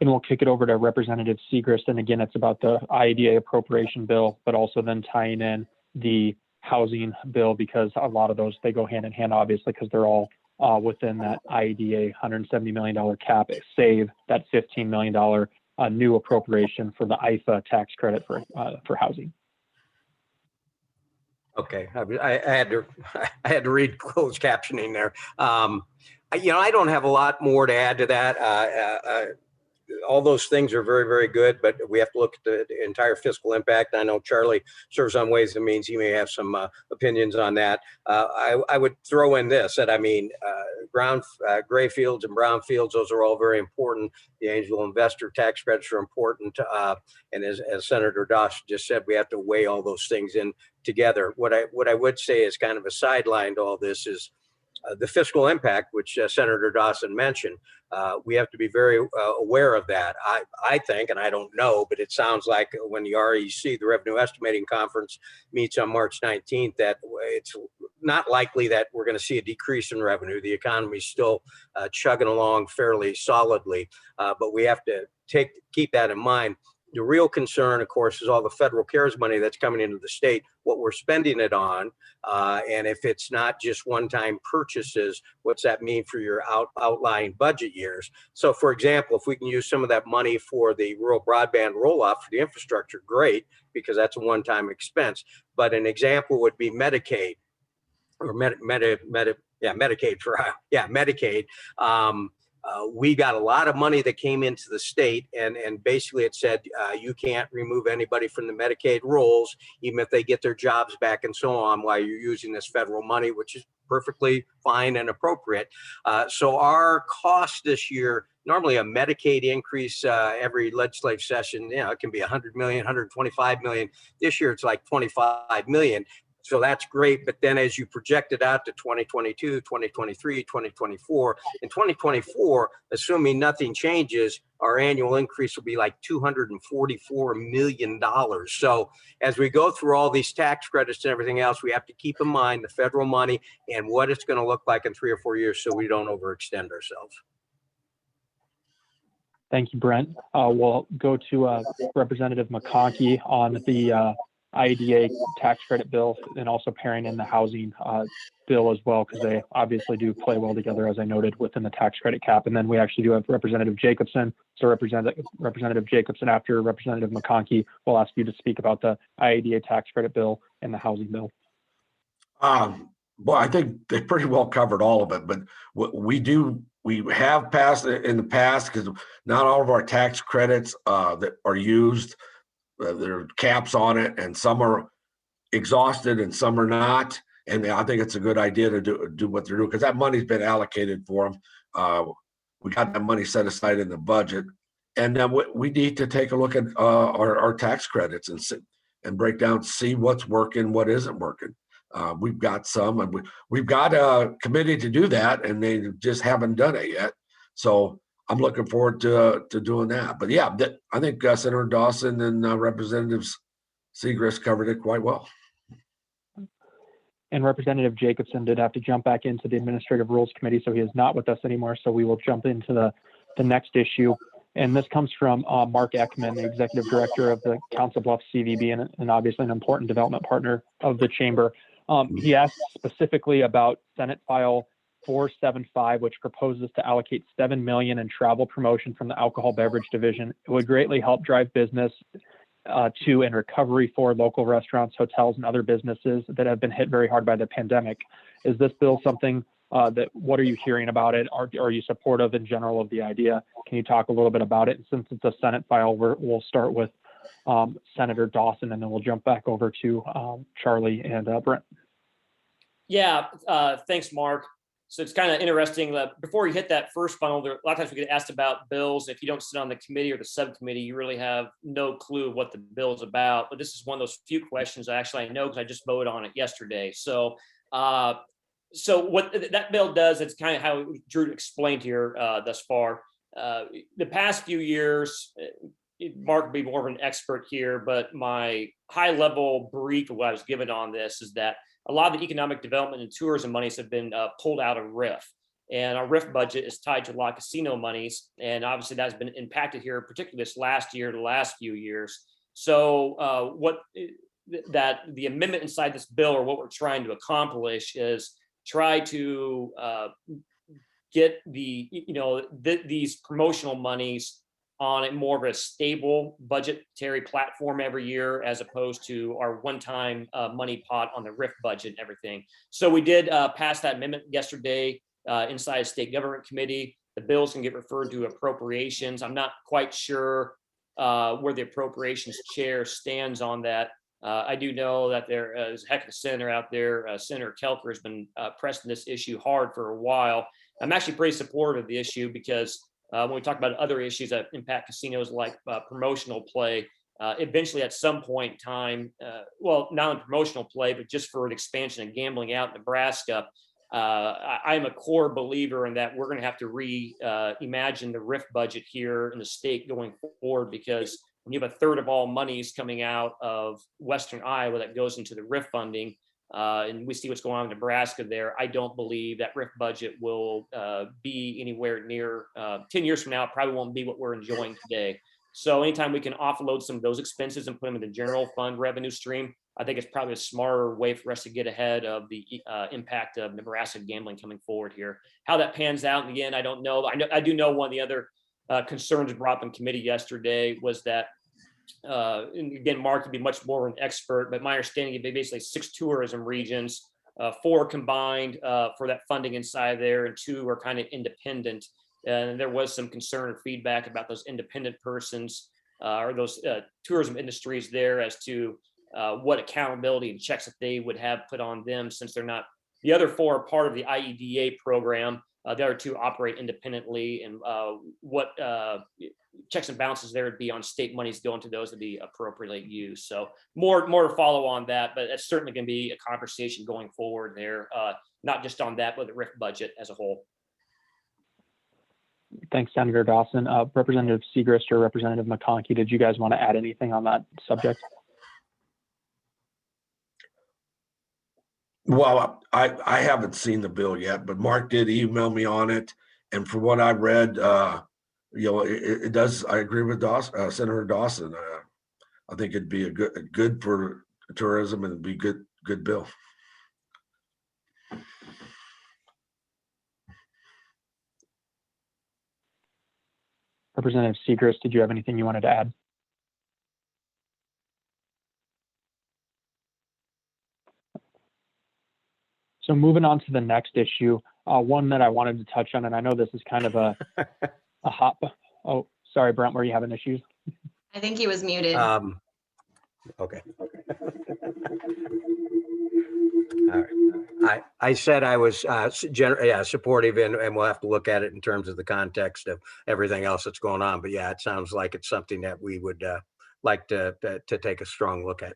S1: And we'll kick it over to Representative Segrist. And again, it's about the IEDA appropriation bill, but also then tying in the housing bill, because a lot of those, they go hand in hand, obviously, because they're all within that IEDA $170 million cap, save that $15 million new appropriation for the IFA tax credit for housing.
S5: Okay, I had to read closed captioning there. I don't have a lot more to add to that. All those things are very, very good, but we have to look at the entire fiscal impact. I know Charlie serves on Ways and Means. He may have some opinions on that. I would throw in this, that gray fields and brown fields, those are all very important. The angel investor tax credits are important. And as Senator Dawson just said, we have to weigh all those things in together. What I would say is kind of a sideline to all this is the fiscal impact, which Senator Dawson mentioned. We have to be very aware of that. I think, and I don't know, but it sounds like when the REC, the Revenue Estimating Conference, meets on March 19th, that it's not likely that we're going to see a decrease in revenue. The economy is still chugging along fairly solidly, but we have to keep that in mind. The real concern, of course, is all the federal CARES money that's coming into the state, what we're spending it on. And if it's not just one-time purchases, what's that mean for your outlying budget years? So, for example, if we can use some of that money for the rural broadband roll-off for the infrastructure, great, because that's a one-time expense. But an example would be Medicaid, or Medicaid. We got a lot of money that came into the state, and basically it said you can't remove anybody from the Medicaid rolls, even if they get their jobs back and so on, while you're using this federal money, which is perfectly fine and appropriate. So our cost this year, normally a Medicaid increase every legislative session, it can be 100 million, 125 million. This year it's like 25 million. So that's great. But then as you project it out to 2022, 2023, 2024, in 2024, assuming nothing changes, our annual increase will be like $244 million. So as we go through all these tax credits and everything else, we have to keep in mind the federal money and what it's going to look like in 3 or 4 years so we don't overextend ourselves.
S1: Thank you, Brent. We'll go to Representative McConkey on the IEDA tax credit bill, and also pairing in the housing bill as well, because they obviously do play well together, as I noted, within the tax credit cap. And then we actually do have Representative Jacobson. So Representative Jacobson, after Representative McConkey, will ask you to speak about the IEDA tax credit bill and the housing bill.
S2: Well, I think they pretty well covered all of it, but we have passed in the past, because not all of our tax credits that are used, there are caps on it, and some are exhausted and some are not. And I think it's a good idea to do what they're doing, because that money's been allocated for them. We got that money set aside in the budget, and then we need to take a look at our tax credits and break down, see what's working, what isn't working. We've got some, and we've got a committee to do that, and they just haven't done it yet. So I'm looking forward to doing that. But yeah, I think Senator Dawson and Representatives Segrist covered it quite well.
S1: And Representative Jacobson did have to jump back into the Administrative Rules Committee, so he is not with us anymore. So we will jump into the next issue. And this comes from Mark Eckman, the Executive Director of the Council Bluffs CVB, and obviously an important development partner of the Chamber. He asked specifically about Senate File 475, which proposes to allocate $7 million in travel promotion from the Alcohol Beverage Division. It would greatly help drive business to and recovery for local restaurants, hotels, and other businesses that have been hit very hard by the pandemic. Is this bill something what are you hearing about it? Are you supportive in general of the idea? Can you talk a little bit about it? And since it's a Senate file, we'll start with Senator Dawson, and then we'll jump back over to Charlie and Brent.
S3: Yeah, thanks, Mark. So it's kind of interesting that before you hit that first funnel, a lot of times we get asked about bills. If you don't sit on the committee or the subcommittee, you really have no clue what the bill is about. But this is one of those few questions I know because I just voted on it yesterday. So what that bill does, it's kind of how Drew explained here thus far. The past few years, Mark would be more of an expert here, but my high level brief of what I was given on this is that a lot of the economic development and tourism monies have been pulled out of RIF. And our RIF budget is tied to a lot of casino monies. And obviously that's been impacted here, particularly this last year, the last few years. So the amendment inside this bill, or what we're trying to accomplish, is try to get these promotional monies on a more of a stable budgetary platform every year, as opposed to our one-time money pot on the RIF budget and everything. So we did pass that amendment yesterday inside a state government committee. The bills can get referred to appropriations. I'm not quite sure where the appropriations chair stands on that. I do know that there is a heck of a senator out there. Senator Kelker has been pressing this issue hard for a while. I'm actually pretty supportive of the issue because when we talk about other issues that impact casinos like promotional play, eventually at some point in time, well, not in promotional play, but just for an expansion of gambling out in Nebraska, I'm a core believer in that we're going to have to reimagine the RIF budget here in the state going forward, because when you have a third of all monies coming out of Western Iowa that goes into the RIF funding, and we see what's going on in Nebraska there, I don't believe that RIF budget will be anywhere near 10 years from now. It probably won't be what we're enjoying today. So anytime we can offload some of those expenses and put them in the general fund revenue stream, I think it's probably a smarter way for us to get ahead of the impact of Nebraska gambling coming forward here. How that pans out, and again, I don't know. I do know one of the other concerns brought up in committee yesterday was that, and again, Mark would be much more of an expert, but my understanding is basically 6 tourism regions, 4 combined for that funding inside there, and 2 are kind of independent. And there was some concern or feedback about those independent persons or those tourism industries there as to what accountability and checks that they would have put on them, since they're not. The other 4 are part of the IEDA program. The other 2 operate independently, and what checks and balances there would be on state monies going to those to be appropriately used. So more to follow on that, but it's certainly going to be a conversation going forward there, not just on that, but the RIF budget as a whole.
S1: Thanks, Senator Dawson. Representative Segrist or Representative McConkey, did you guys want to add anything on that subject?
S2: Well, I haven't seen the bill yet, but Mark did email me on it. And from what I read, it does. I agree with Dawson, Senator Dawson. I think it'd be a good for tourism, and it'd be good bill.
S1: Representative Segrist, did you have anything you wanted to add? So moving on to the next issue, one that I wanted to touch on, and I know this is kind of a hot. Oh, sorry, Brent, were you having issues?
S6: I think he was muted.
S5: Okay. All right. I said I was supportive, and we'll have to look at it in terms of the context of everything else that's going on. But yeah, it sounds like it's something that we would like to take a strong look at.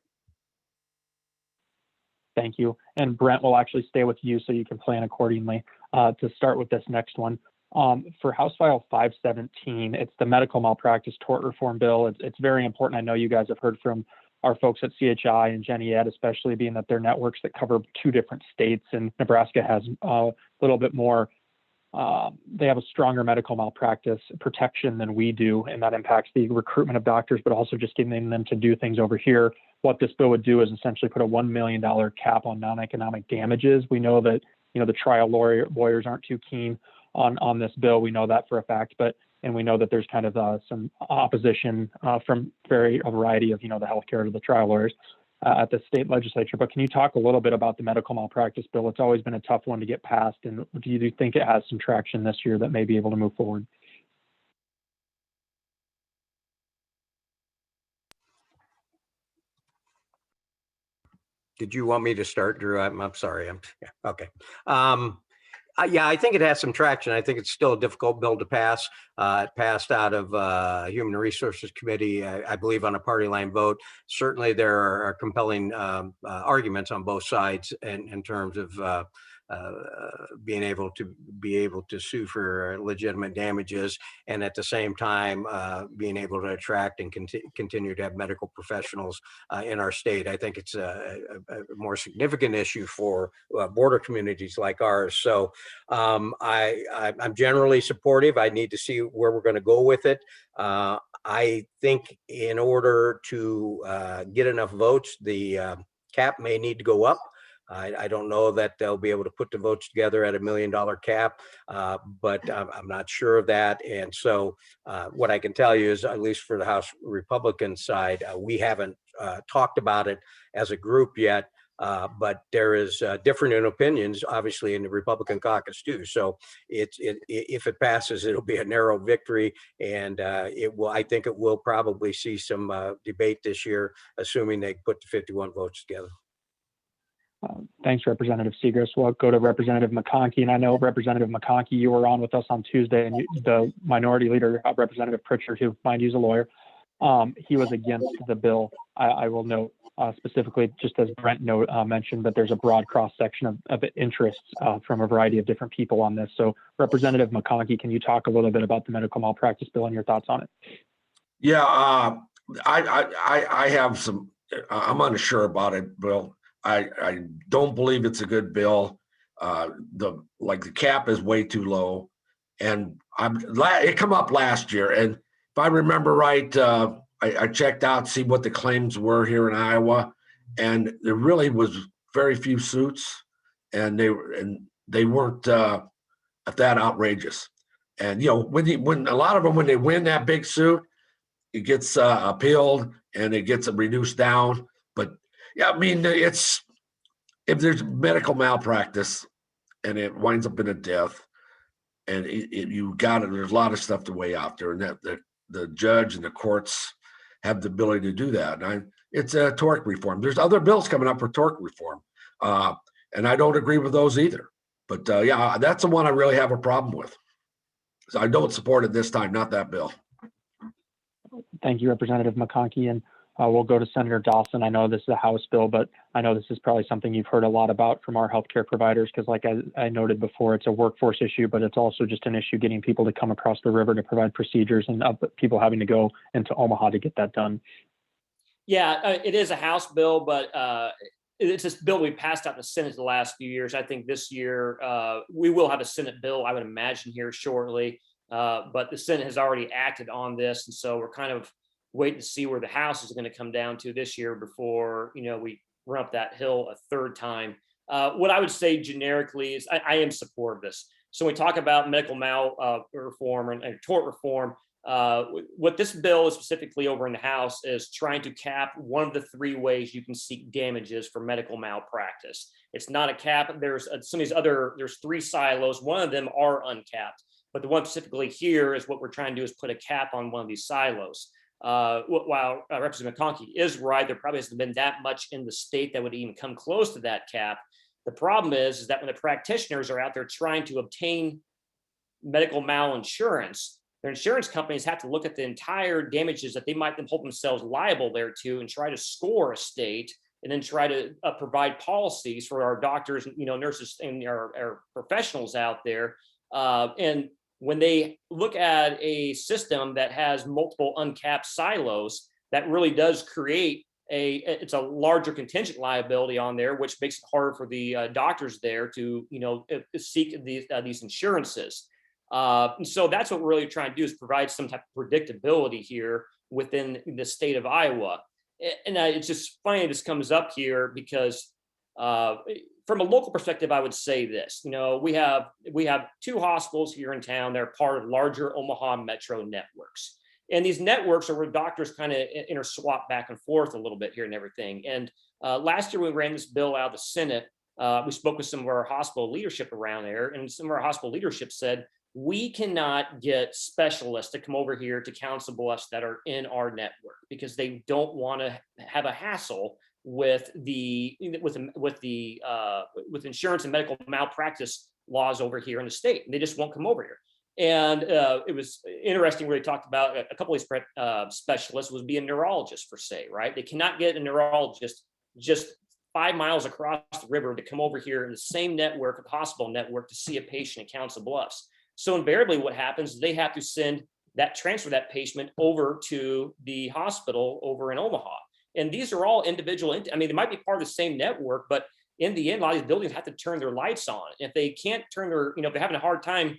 S1: Thank you. And Brent will actually stay with you so you can plan accordingly. To start with this next one, for House File 517, it's the medical malpractice tort reform bill. It's very important. I know you guys have heard from our folks at CHI and Jenny Ed, especially being that they're networks that cover 2 different states, and Nebraska has a little bit more. They have a stronger medical malpractice protection than we do, and that impacts the recruitment of doctors, but also just getting them to do things over here. What this bill would do is essentially put a $1 million cap on non-economic damages. We know that the trial lawyers aren't too keen on this bill. We know that for a fact, and we know that there's kind of some opposition from a variety of the healthcare to the trial lawyers at the state legislature. But can you talk a little bit about the medical malpractice bill? It's always been a tough one to get passed, and do you think it has some traction this year that may be able to move forward?
S5: Did you want me to start, Drew? I'm sorry. Yeah, okay. Yeah, I think it has some traction. I think it's still a difficult bill to pass. It passed out of Human Resources Committee, I believe, on a party line vote. Certainly, there are compelling arguments on both sides in terms of being able to sue for legitimate damages, and at the same time being able to attract and continue to have medical professionals in our state. I think it's a more significant issue for border communities like ours. So I'm generally supportive. I need to see where we're going to go with it. I think in order to get enough votes, the cap may need to go up. I don't know that they'll be able to put the votes together at $1 million cap, but I'm not sure of that. And so what I can tell you is, at least for the House Republican side, we haven't talked about it as a group yet. But there is different opinions, obviously, in the Republican caucus too. So if it passes, it'll be a narrow victory, and I think it will probably see some debate this year, assuming they put the 51 votes together.
S1: Thanks, Representative Segrist. We'll go to Representative McConkey. And I know, Representative McConkey, you were on with us on Tuesday, and the minority leader, Representative Pritchard, who, mind you, is a lawyer, he was against the bill. I will note specifically, just as Brent mentioned, that there's a broad cross-section of interests from a variety of different people on this. So, Representative McConkey, can you talk a little bit about the medical malpractice bill and your thoughts on it?
S2: Yeah, I have some, I'm unsure about it, Bill. I don't believe it's a good bill. The cap is way too low, and it come up last year. And if I remember right, I checked out to see what the claims were here in Iowa, and there really was very few suits, and they weren't that outrageous. And when a lot of them, when they win that big suit, it gets appealed and it gets reduced down. But yeah, I mean, if there's medical malpractice and it winds up in a death, and there's a lot of stuff to weigh out there, and that the judge and the courts have the ability to do that. And it's a tort reform. There's other bills coming up for tort reform, and I don't agree with those either. But yeah, that's the one I really have a problem with. So I don't support it this time, not that bill.
S1: Thank you, Representative McConkey. And we'll go to Senator Dawson. I know this is a House bill, but I know this is probably something you've heard a lot about from our healthcare providers, because like I noted before, it's a workforce issue, but it's also just an issue getting people to come across the river to provide procedures, and people having to go into Omaha to get that done.
S3: Yeah, it is a House bill, but it's this bill we passed out in the Senate the last few years. I think this year we will have a Senate bill, I would imagine, here shortly. But the Senate has already acted on this, and so we're kind of waiting to see where the House is going to come down to this year before we run up that hill a third time. What I would say generically is I am supportive of this. So when we talk about medical mal reform and tort reform, what this bill is specifically over in the House is trying to cap one of the three ways you can seek damages for medical malpractice. It's not a cap. There's some of these there's three silos. One of them are uncapped, but the one specifically here is what we're trying to do is put a cap on one of these silos. While Representative McConkey is right, there probably hasn't been that much in the state that would even come close to that cap. The problem is that when the practitioners are out there trying to obtain medical mal insurance, their insurance companies have to look at the entire damages that they might hold themselves liable there to, and try to score a state, and then try to provide policies for our doctors, nurses, and our professionals out there. And when they look at a system that has multiple uncapped silos, that really does create it's a larger contingent liability on there, which makes it harder for the doctors there to seek these insurances. And so that's what we're really trying to do, is provide some type of predictability here within the state of Iowa. And it's just funny this comes up here because from a local perspective, I would say this. We have two hospitals here in town that are part of larger Omaha metro networks. And these networks are where doctors kind of interswap back and forth a little bit here and everything. And last year, we ran this bill out of the Senate. We spoke with some of our hospital leadership around there, and some of our hospital leadership said, we cannot get specialists to come over here to counsel us that are in our network, because they don't want to have a hassle with insurance and medical malpractice laws over here in the state, and they just won't come over here. And it was interesting where they talked about a couple of these specialists was being neurologists for say, right? They cannot get a neurologist just 5 miles across the river to come over here in the same network, a hospital network, to see a patient in Council Bluffs. So invariably what happens is they have to transfer that patient over to the hospital over in Omaha. And these are all individual, I mean, they might be part of the same network, but in the end, a lot of these buildings have to turn their lights on. If they can't turn their, if they're having a hard time,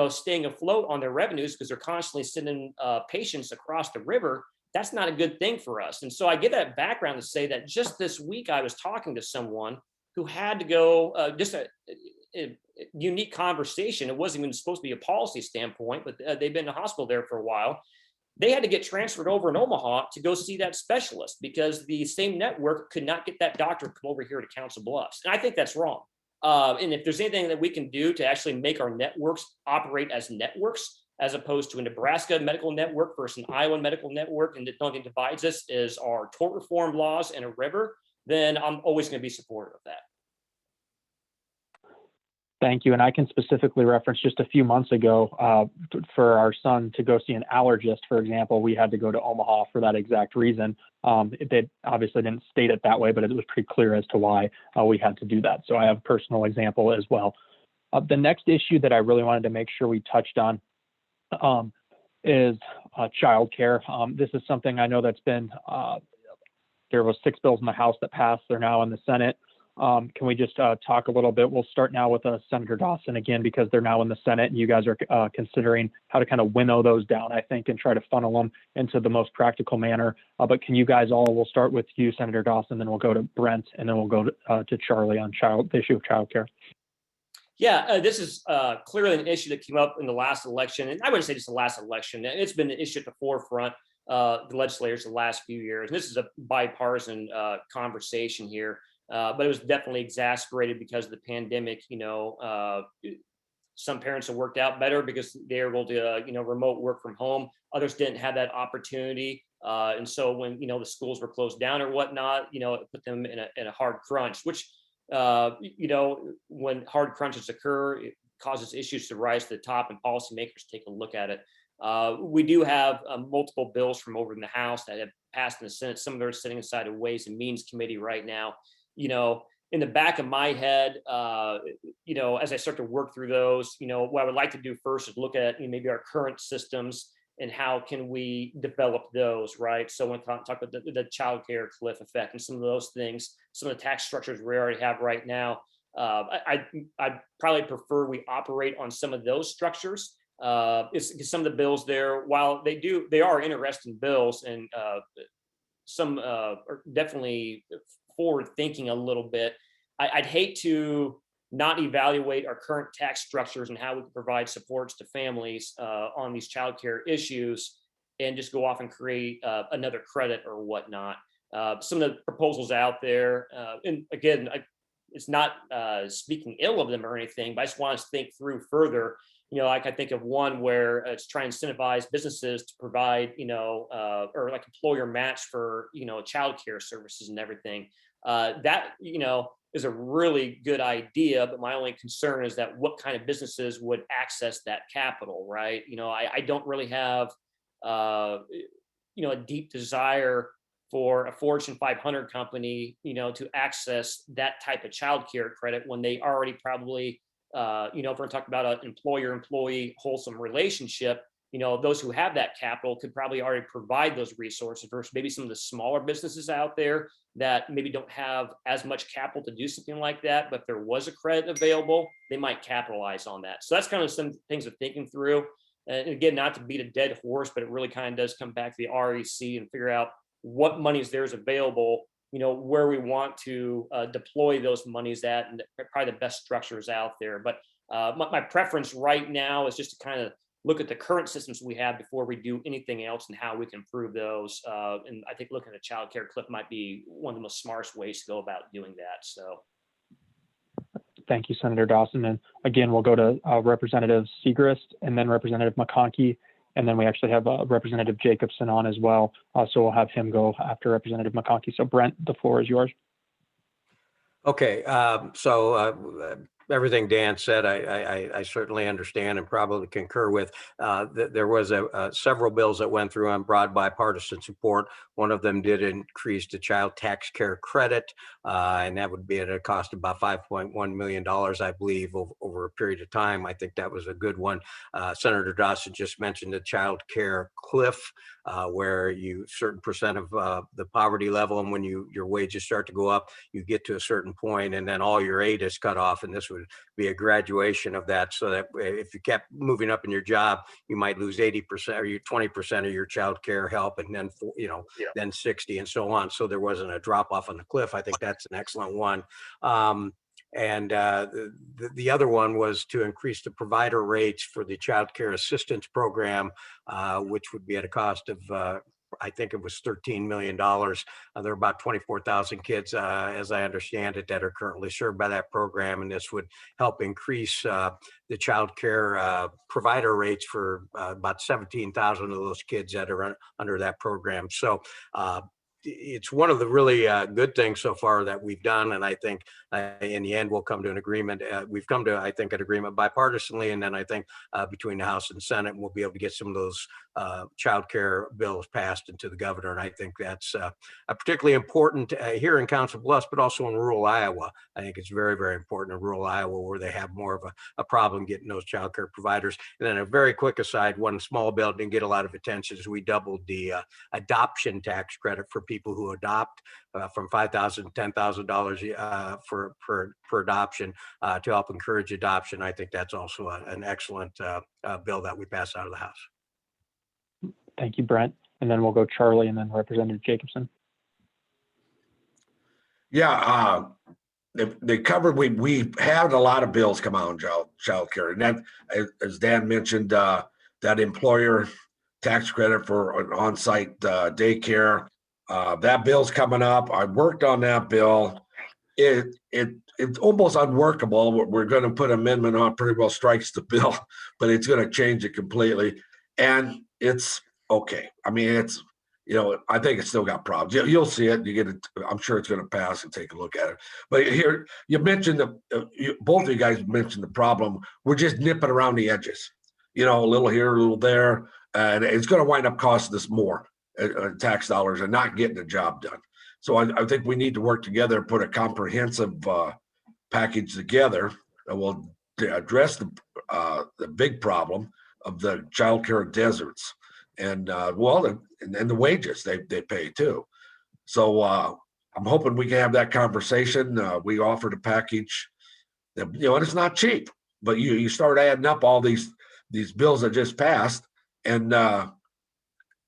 S3: staying afloat on their revenues because they're constantly sending patients across the river, that's not a good thing for us. And so I give that background to say that just this week, I was talking to someone who had to go, just a unique conversation. It wasn't even supposed to be a policy standpoint, but they've been in the hospital there for a while. They had to get transferred over in Omaha to go see that specialist because the same network could not get that doctor to come over here to Council Bluffs. And I think that's wrong. And if there's anything that we can do to actually make our networks operate as networks, as opposed to a Nebraska medical network versus an Iowa medical network, and the only thing that divides us is our tort reform laws and a river, then I'm always going to be supportive of that.
S1: Thank you. And I can specifically reference just a few months ago for our son to go see an allergist, for example, we had to go to Omaha for that exact reason. They obviously didn't state it that way, but it was pretty clear as to why we had to do that. So I have a personal example as well. The next issue that I really wanted to make sure we touched on is childcare. This is something I know that's been, there was 6 bills in the House that passed. They're now in the Senate. Can we just talk a little bit? We'll start now with Senator Dawson again, because they're now in the Senate and you guys are considering how to kind of winnow those down, I think, and try to funnel them into the most practical manner. But can you guys all, we'll start with you, Senator Dawson, then we'll go to Brent, and then we'll go to Charlie on the issue of childcare.
S3: Yeah, this is clearly an issue that came up in the last election. And I wouldn't say just the last election. It's been an issue at the forefront, the legislators the last few years. And this is a bipartisan conversation here. But it was definitely exacerbated because of the pandemic. Some parents have worked out better because they were able to, remote work from home. Others didn't have that opportunity. And so when, the schools were closed down or whatnot, it put them in a hard crunch, which, when hard crunches occur, it causes issues to rise to the top and policymakers take a look at it. We do have multiple bills from over in the House that have passed in the Senate. Some of them are sitting inside a Ways and Means Committee right now. In the back of my head, as I start to work through those, what I would like to do first is look at maybe our current systems and how can we develop those, right? So when I talk about the child care cliff effect and some of those things, some of the tax structures we already have right now, I'd probably prefer we operate on some of those structures. It's some of the bills there, while they are interesting bills, and some are definitely forward thinking a little bit. I'd hate to not evaluate our current tax structures and how we can provide supports to families on these childcare issues and just go off and create another credit or whatnot. Some of the proposals out there, and again, it's not speaking ill of them or anything, but I just want us to think through further. Like I think of one where it's trying to incentivize businesses to provide, or like employer match for, childcare services and everything. That, is a really good idea, but my only concern is that what kind of businesses would access that capital, right? I don't really have, a deep desire for a Fortune 500 company, to access that type of childcare credit when they already probably, if we're talking about an employer-employee wholesome relationship, those who have that capital could probably already provide those resources versus maybe some of the smaller businesses out there that maybe don't have as much capital to do something like that. But if there was a credit available, they might capitalize on that. So that's kind of some things of thinking through. And again, not to beat a dead horse, but it really kind of does come back to the REC and figure out what monies there's available, where we want to deploy those monies at, and probably the best structures out there. But my preference right now is just to kind of look at the current systems we have before we do anything else and how we can improve those. And I think looking at a child care cliff might be one of the most smartest ways to go about doing that. So.
S1: Thank you, Senator Dawson. And again, we'll go to Representative Segrist and then Representative McConkey. And then we actually have Representative Jacobson on as well. So we'll have him go after Representative McConkey. So Brent, the floor is yours.
S5: Okay, everything Dan said, I certainly understand and probably concur with. There was several bills that went through on broad bipartisan support. One of them did increase the child tax care credit, and that would be at a cost of about $5.1 million, I believe, over a period of time. I think that was a good one. Senator Dawson just mentioned the child care cliff, where you certain percent of the poverty level, and when your wages start to go up, you get to a certain point, and then all your aid is cut off, and this would be a graduation of that, so that if you kept moving up in your job, you might lose 80% or you 20% of your child care help, and then then 60 and so on. So there wasn't a drop off on the cliff. I think that's an excellent one. And the other one was to increase the provider rates for the child care assistance program, which would be at a cost of I think it was $13 million. There are about 24,000 kids, as I understand it, that are currently served by that program. And this would help increase the child care provider rates for about 17,000 of those kids that are under that program. So it's one of the really good things so far that we've done. And I think in the end, we'll come to an agreement. We've come to, I think, an agreement bipartisanly. And then I think between the House and Senate, we'll be able to get some of those child care bills passed into the governor. And I think that's particularly important here in Council Bluffs, but also in rural Iowa. I think it's very, very important in rural Iowa, where they have more of a problem getting those child care providers. And then a very quick aside, one small bill didn't get a lot of attention, is we doubled the adoption tax credit for people who adopt from $5,000 to $10,000 for adoption to help encourage adoption. I think that's also an excellent bill that we passed out of the House.
S1: Thank you, Brent. And then we'll go Charlie and then Representative Jacobson.
S2: Yeah, they covered, we had a lot of bills come out on child care. And that, as Dan mentioned, that employer tax credit for an on-site daycare, that bill's coming up. I worked on that bill. It's almost unworkable. We're going to put amendment on, pretty well strikes the bill, but it's going to change it completely. And it's okay. I mean, it's, I think it's still got problems. You'll see it. You get it. I'm sure it's going to pass, and take a look at it. But here, you mentioned both of you guys mentioned the problem. We're just nipping around the edges, a little here, a little there, and it's going to wind up costing us more tax dollars and not getting the job done. So I think we need to work together, put a comprehensive package together that will address the big problem of the child care deserts, and and the wages they pay too. So I'm hoping we can have that conversation. We offered a package that, and it's not cheap, but you start adding up all these bills that just passed, and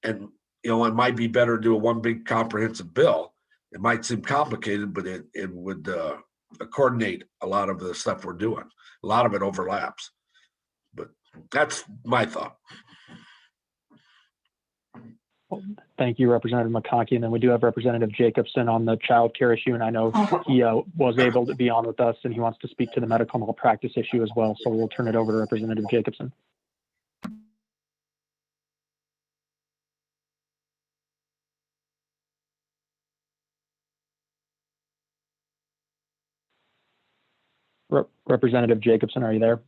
S2: it might be better to do a one big comprehensive bill. It might seem complicated, but it would coordinate a lot of the stuff we're doing. A lot of it overlaps, but that's my thought.
S1: Thank you, Representative McConkey. And then we do have Representative Jacobson on the child care issue. And I know he was able to be on with us, and he wants to speak to the medical malpractice issue as well. So we'll turn it over to Representative Jacobson. Representative Jacobson, are you there?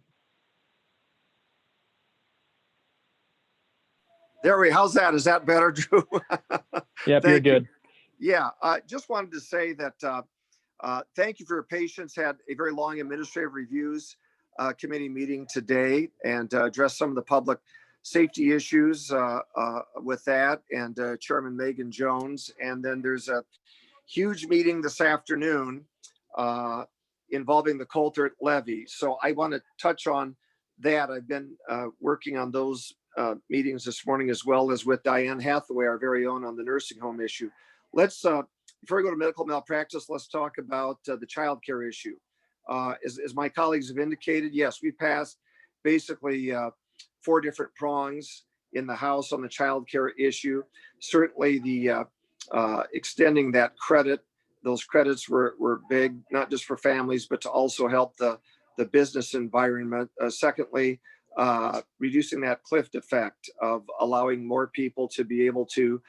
S7: How's that? Is that better, Drew?
S1: Yep, you're good.
S7: Yeah, I just wanted to say that thank you for your patience. Had a very long administrative reviews committee meeting today, and addressed some of the public safety issues with that, and Chairman Megan Jones. And then there's a huge meeting this afternoon involving the Coulter levy. So I want to touch on that. I've been working on those meetings this morning, as well as with Diane Hathaway, our very own, on the nursing home issue. Let's, before we go to medical malpractice, let's talk about the child care issue. As my colleagues have indicated, yes, we passed basically 4 different prongs in the House on the child care issue. Certainly the extending that credit, those credits were big, not just for families, but to also help the business environment. Secondly, reducing that cliff effect of allowing more people to be able to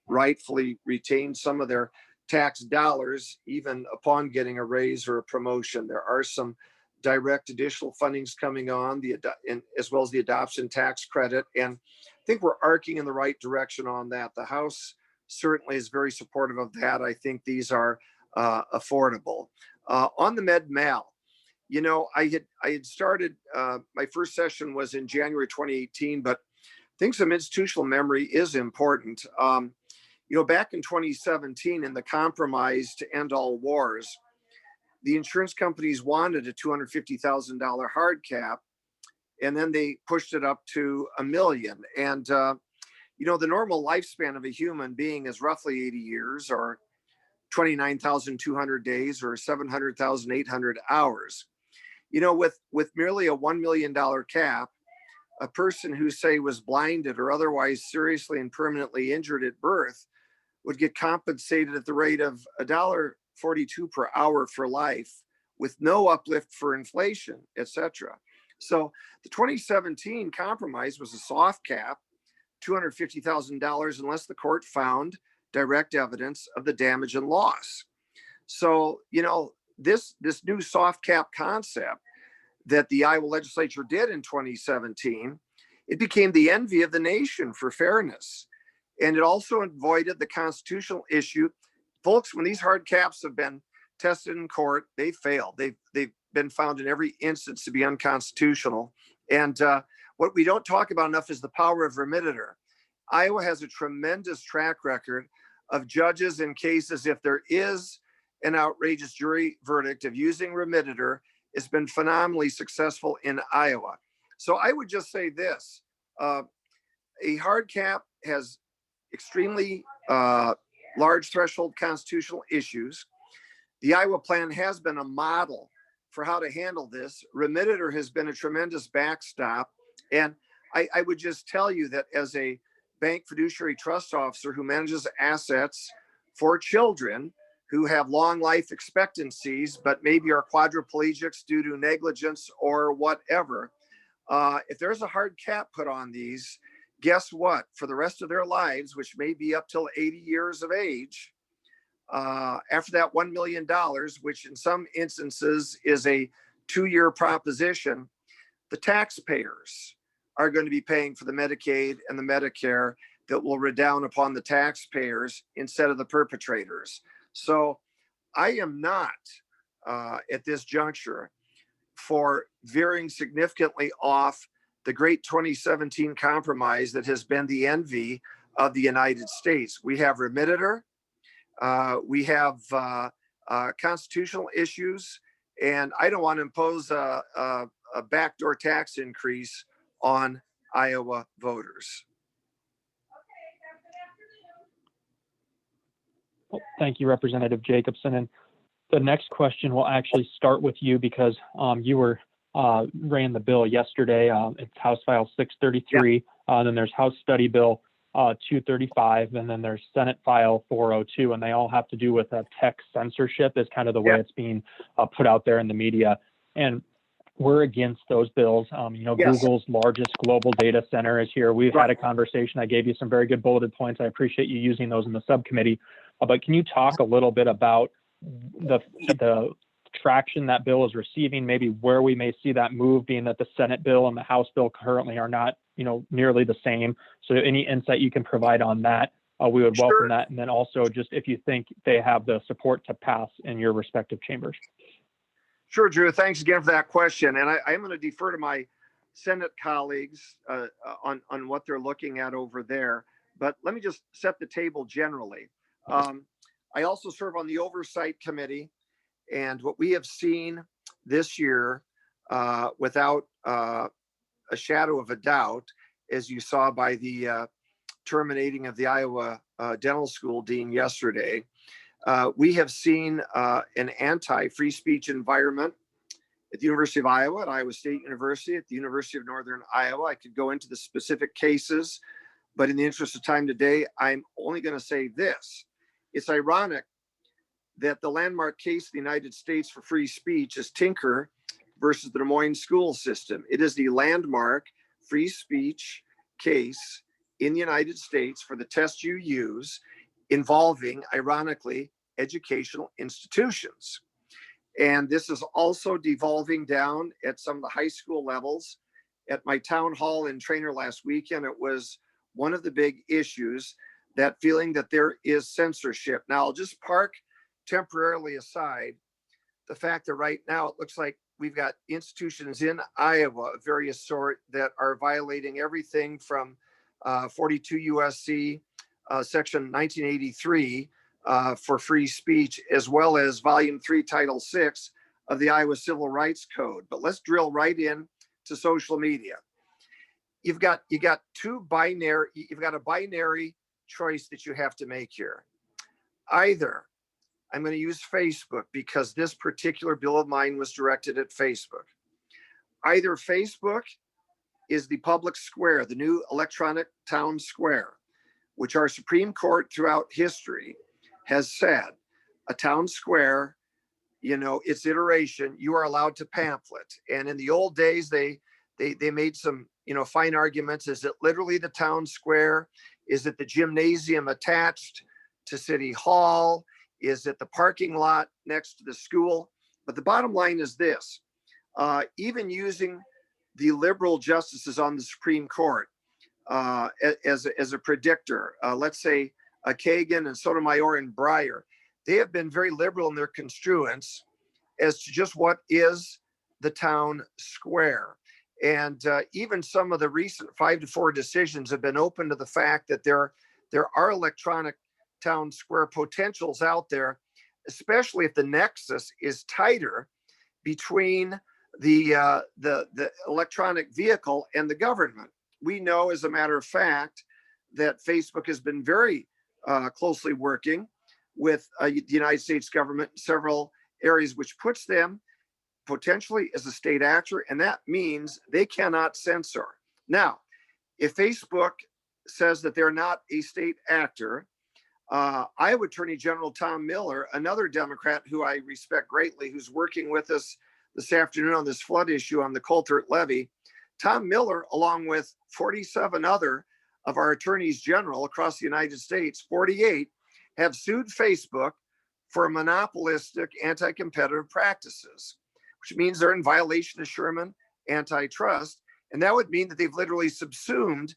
S7: rightfully retain some of their tax dollars, even upon getting a raise or a promotion. There are some direct additional fundings coming on, as well as the adoption tax credit. And I think we're arcing in the right direction on that. The House certainly is very supportive of that. I think these are affordable. On the med mal, you know, I had started, my first session was in January 2018, but I think some institutional memory is important. You know, back in 2017, in the compromise to end all wars, the insurance companies wanted a $250,000 hard cap, and then they pushed it up to $1 million. And, you know, the normal lifespan of a human being is roughly 80 years or 29,200 days or 700,800 hours. You know, with merely a $1 million cap, a person who, say, was blinded or otherwise seriously and permanently injured at birth would get compensated at the rate of $1.42 per hour for life, with no uplift for inflation, etc. So the 2017 compromise was a soft cap, $250,000, unless the court found direct evidence of the damage and loss. So, you know, this new soft cap concept that the Iowa legislature did in 2017, it became the envy of the nation for fairness. And it also avoided the constitutional issue. Folks, when these hard caps have been tested in court, they failed. They've been found in every instance to be unconstitutional. And what we don't talk about enough is the power of remittitor. Iowa has a tremendous track record of judges in cases, if there is an outrageous jury verdict, of using remittitor. It's been phenomenally successful in Iowa. So I would just say this, a hard cap has extremely large threshold constitutional issues. The Iowa plan has been a model for how to handle this. Remittitor has been a tremendous backstop. And I would just tell you that as a bank fiduciary trust officer who manages assets for children who have long life expectancies, but maybe are quadriplegics due to negligence or whatever, if there's a hard cap put on these, guess what? For the rest of their lives, which may be up till 80 years of age, after that $1 million, which in some instances is a 2-year proposition, the taxpayers are going to be paying for the Medicaid and the Medicare that will redound upon the taxpayers instead of the perpetrators. So I am not at this juncture for veering significantly off the great 2017 compromise that has been the envy of the United States. We have remittitor, we have constitutional issues, and I don't want to impose a backdoor tax increase on Iowa voters.
S1: Well, thank you, Representative Jacobson. And the next question will actually start with you because you ran the bill yesterday. It's House File 633. Yeah. Then there's House Study Bill 235, and then there's Senate File 402, and they all have to do with tech censorship is kind of the way it's being put out there in the media. And we're against those bills. You know, yes. Google's largest global data center is here. We've had a conversation. I gave you some very good bulleted points. I appreciate you using those in the subcommittee. But can you talk a little bit about the traction that bill is receiving, maybe where we may see that move, being that the Senate bill and the House bill currently are not, you know, nearly the same. So any insight you can provide on that, we would welcome that. And then also just if you think they have the support to pass in your respective chambers.
S7: Sure, Drew. Thanks again for that question. And I'm going to defer to my Senate colleagues on what they're looking at over there. But let me just set the table generally. I also serve on the Oversight Committee. And what we have seen this year, without a shadow of a doubt, as you saw by the terminating of the Iowa Dental School dean yesterday, we have seen an anti-free speech environment at the University of Iowa, at Iowa State University, at the University of Northern Iowa. I could go into the specific cases, but in the interest of time today, I'm only going to say this. It's ironic that the landmark case of the United States for free speech is Tinker versus the Des Moines school system. It is the landmark free speech case in the United States for the test you use, involving, ironically, educational institutions. And this is also devolving down at some of the high school levels. At my town hall in Trainer last weekend, it was one of the big issues, that feeling that there is censorship. Now, I'll just park temporarily aside the fact that right now it looks like we've got institutions in Iowa of various sort that are violating everything from 42 USC section 1983 for free speech, as well as volume 3, title 6 of the Iowa Civil Rights Code. But let's drill right in to social media. You've got a binary choice that you have to make here. Either I'm going to use Facebook because this particular bill of mine was directed at Facebook. Either Facebook is the public square, the new electronic town square, which our Supreme Court throughout history has said a town square, its iteration, you are allowed to pamphlet. And in the old days, they made some, fine arguments. Is it literally the town square? Is it the gymnasium attached to City Hall? Is it the parking lot next to the school? But the bottom line is this, even using the liberal justices on the Supreme Court as a predictor, let's say Kagan and Sotomayor and Breyer, they have been very liberal in their construence as to just what is the town square. And even some of the recent 5-4 decisions have been open to the fact that there are electronic town square potentials out there, especially if the nexus is tighter between the electronic vehicle and the government. We know, as a matter of fact, that Facebook has been very closely working with the United States government in several areas, which puts them potentially as a state actor, and that means they cannot censor. Now, if Facebook says that they're not a state actor, Iowa Attorney General Tom Miller, another Democrat who I respect greatly, who's working with us this afternoon on this flood issue on the Coulter levy, Tom Miller, along with 47 other of our attorneys general across the United States, 48, have sued Facebook for monopolistic anti-competitive practices, which means they're in violation of Sherman antitrust. And that would mean that they've literally subsumed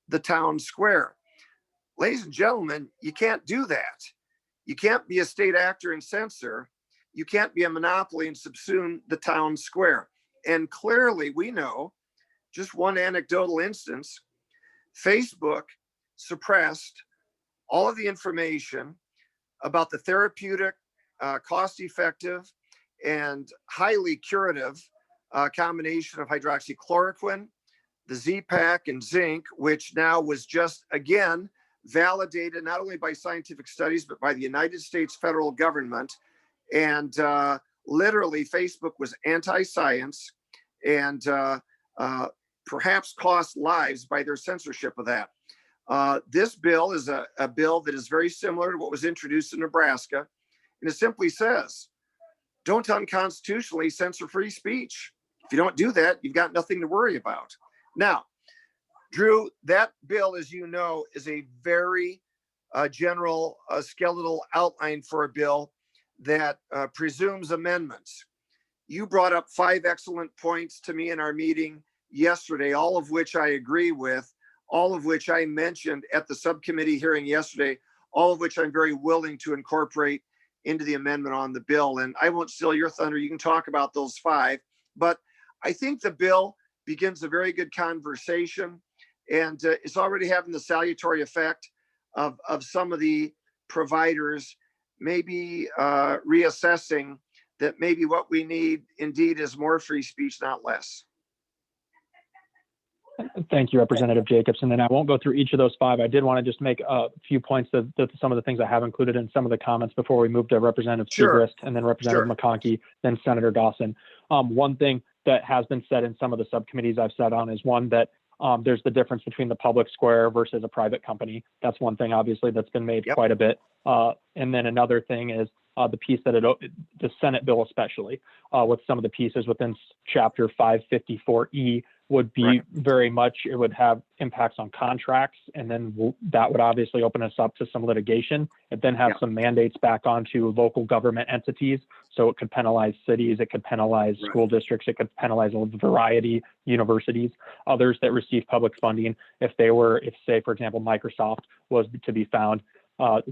S7: the town square. Ladies and gentlemen, you can't do that. You can't be a state actor and censor. You can't be a monopoly and subsume the town square. And clearly we know, just one anecdotal instance, Facebook suppressed all of the information about the therapeutic, cost-effective, and highly curative combination of hydroxychloroquine, the Z-Pak, and zinc, which now was just, again, validated not only by scientific studies, but by the United States federal government. And literally, Facebook was anti-science and perhaps cost lives by their censorship of that. This bill is a bill that is very similar to what was introduced in Nebraska. And it simply says, don't unconstitutionally censor free speech. If you don't do that, you've got nothing to worry about. Now, Drew, that bill, as you know, is a very general skeletal outline for a bill that presumes amendments. You brought up 5 excellent points to me in our meeting yesterday, all of which I agree with, all of which I mentioned at the subcommittee hearing yesterday, all of which I'm very willing to incorporate into the amendment on the bill. And I won't steal your thunder. You can talk about those 5, but I think the bill begins a very good conversation, and it's already having the salutary effect of some of the providers maybe reassessing that maybe what we need indeed is more free speech, not less.
S1: Thank you, Representative Jacobson. And I won't go through each of those 5. I did want to just make a few points that some of the things I have included in some of the comments before we move to Representative Segrist and then Representative McConkey, then Senator Dawson. One thing that has been said in some of the subcommittees I've sat on is one that there's the difference between the public square versus a private company. That's one thing, obviously, that's been made quite a bit. And then another thing is the piece that the Senate bill especially, with some of the pieces within Chapter 554E would be very much, it would have impacts on contracts, and then that would obviously open us up to some litigation, and then have some mandates back onto local government entities. So it could penalize cities, it could penalize school districts, it could penalize a variety, universities, others that receive public funding. If say, for example, Microsoft was to be found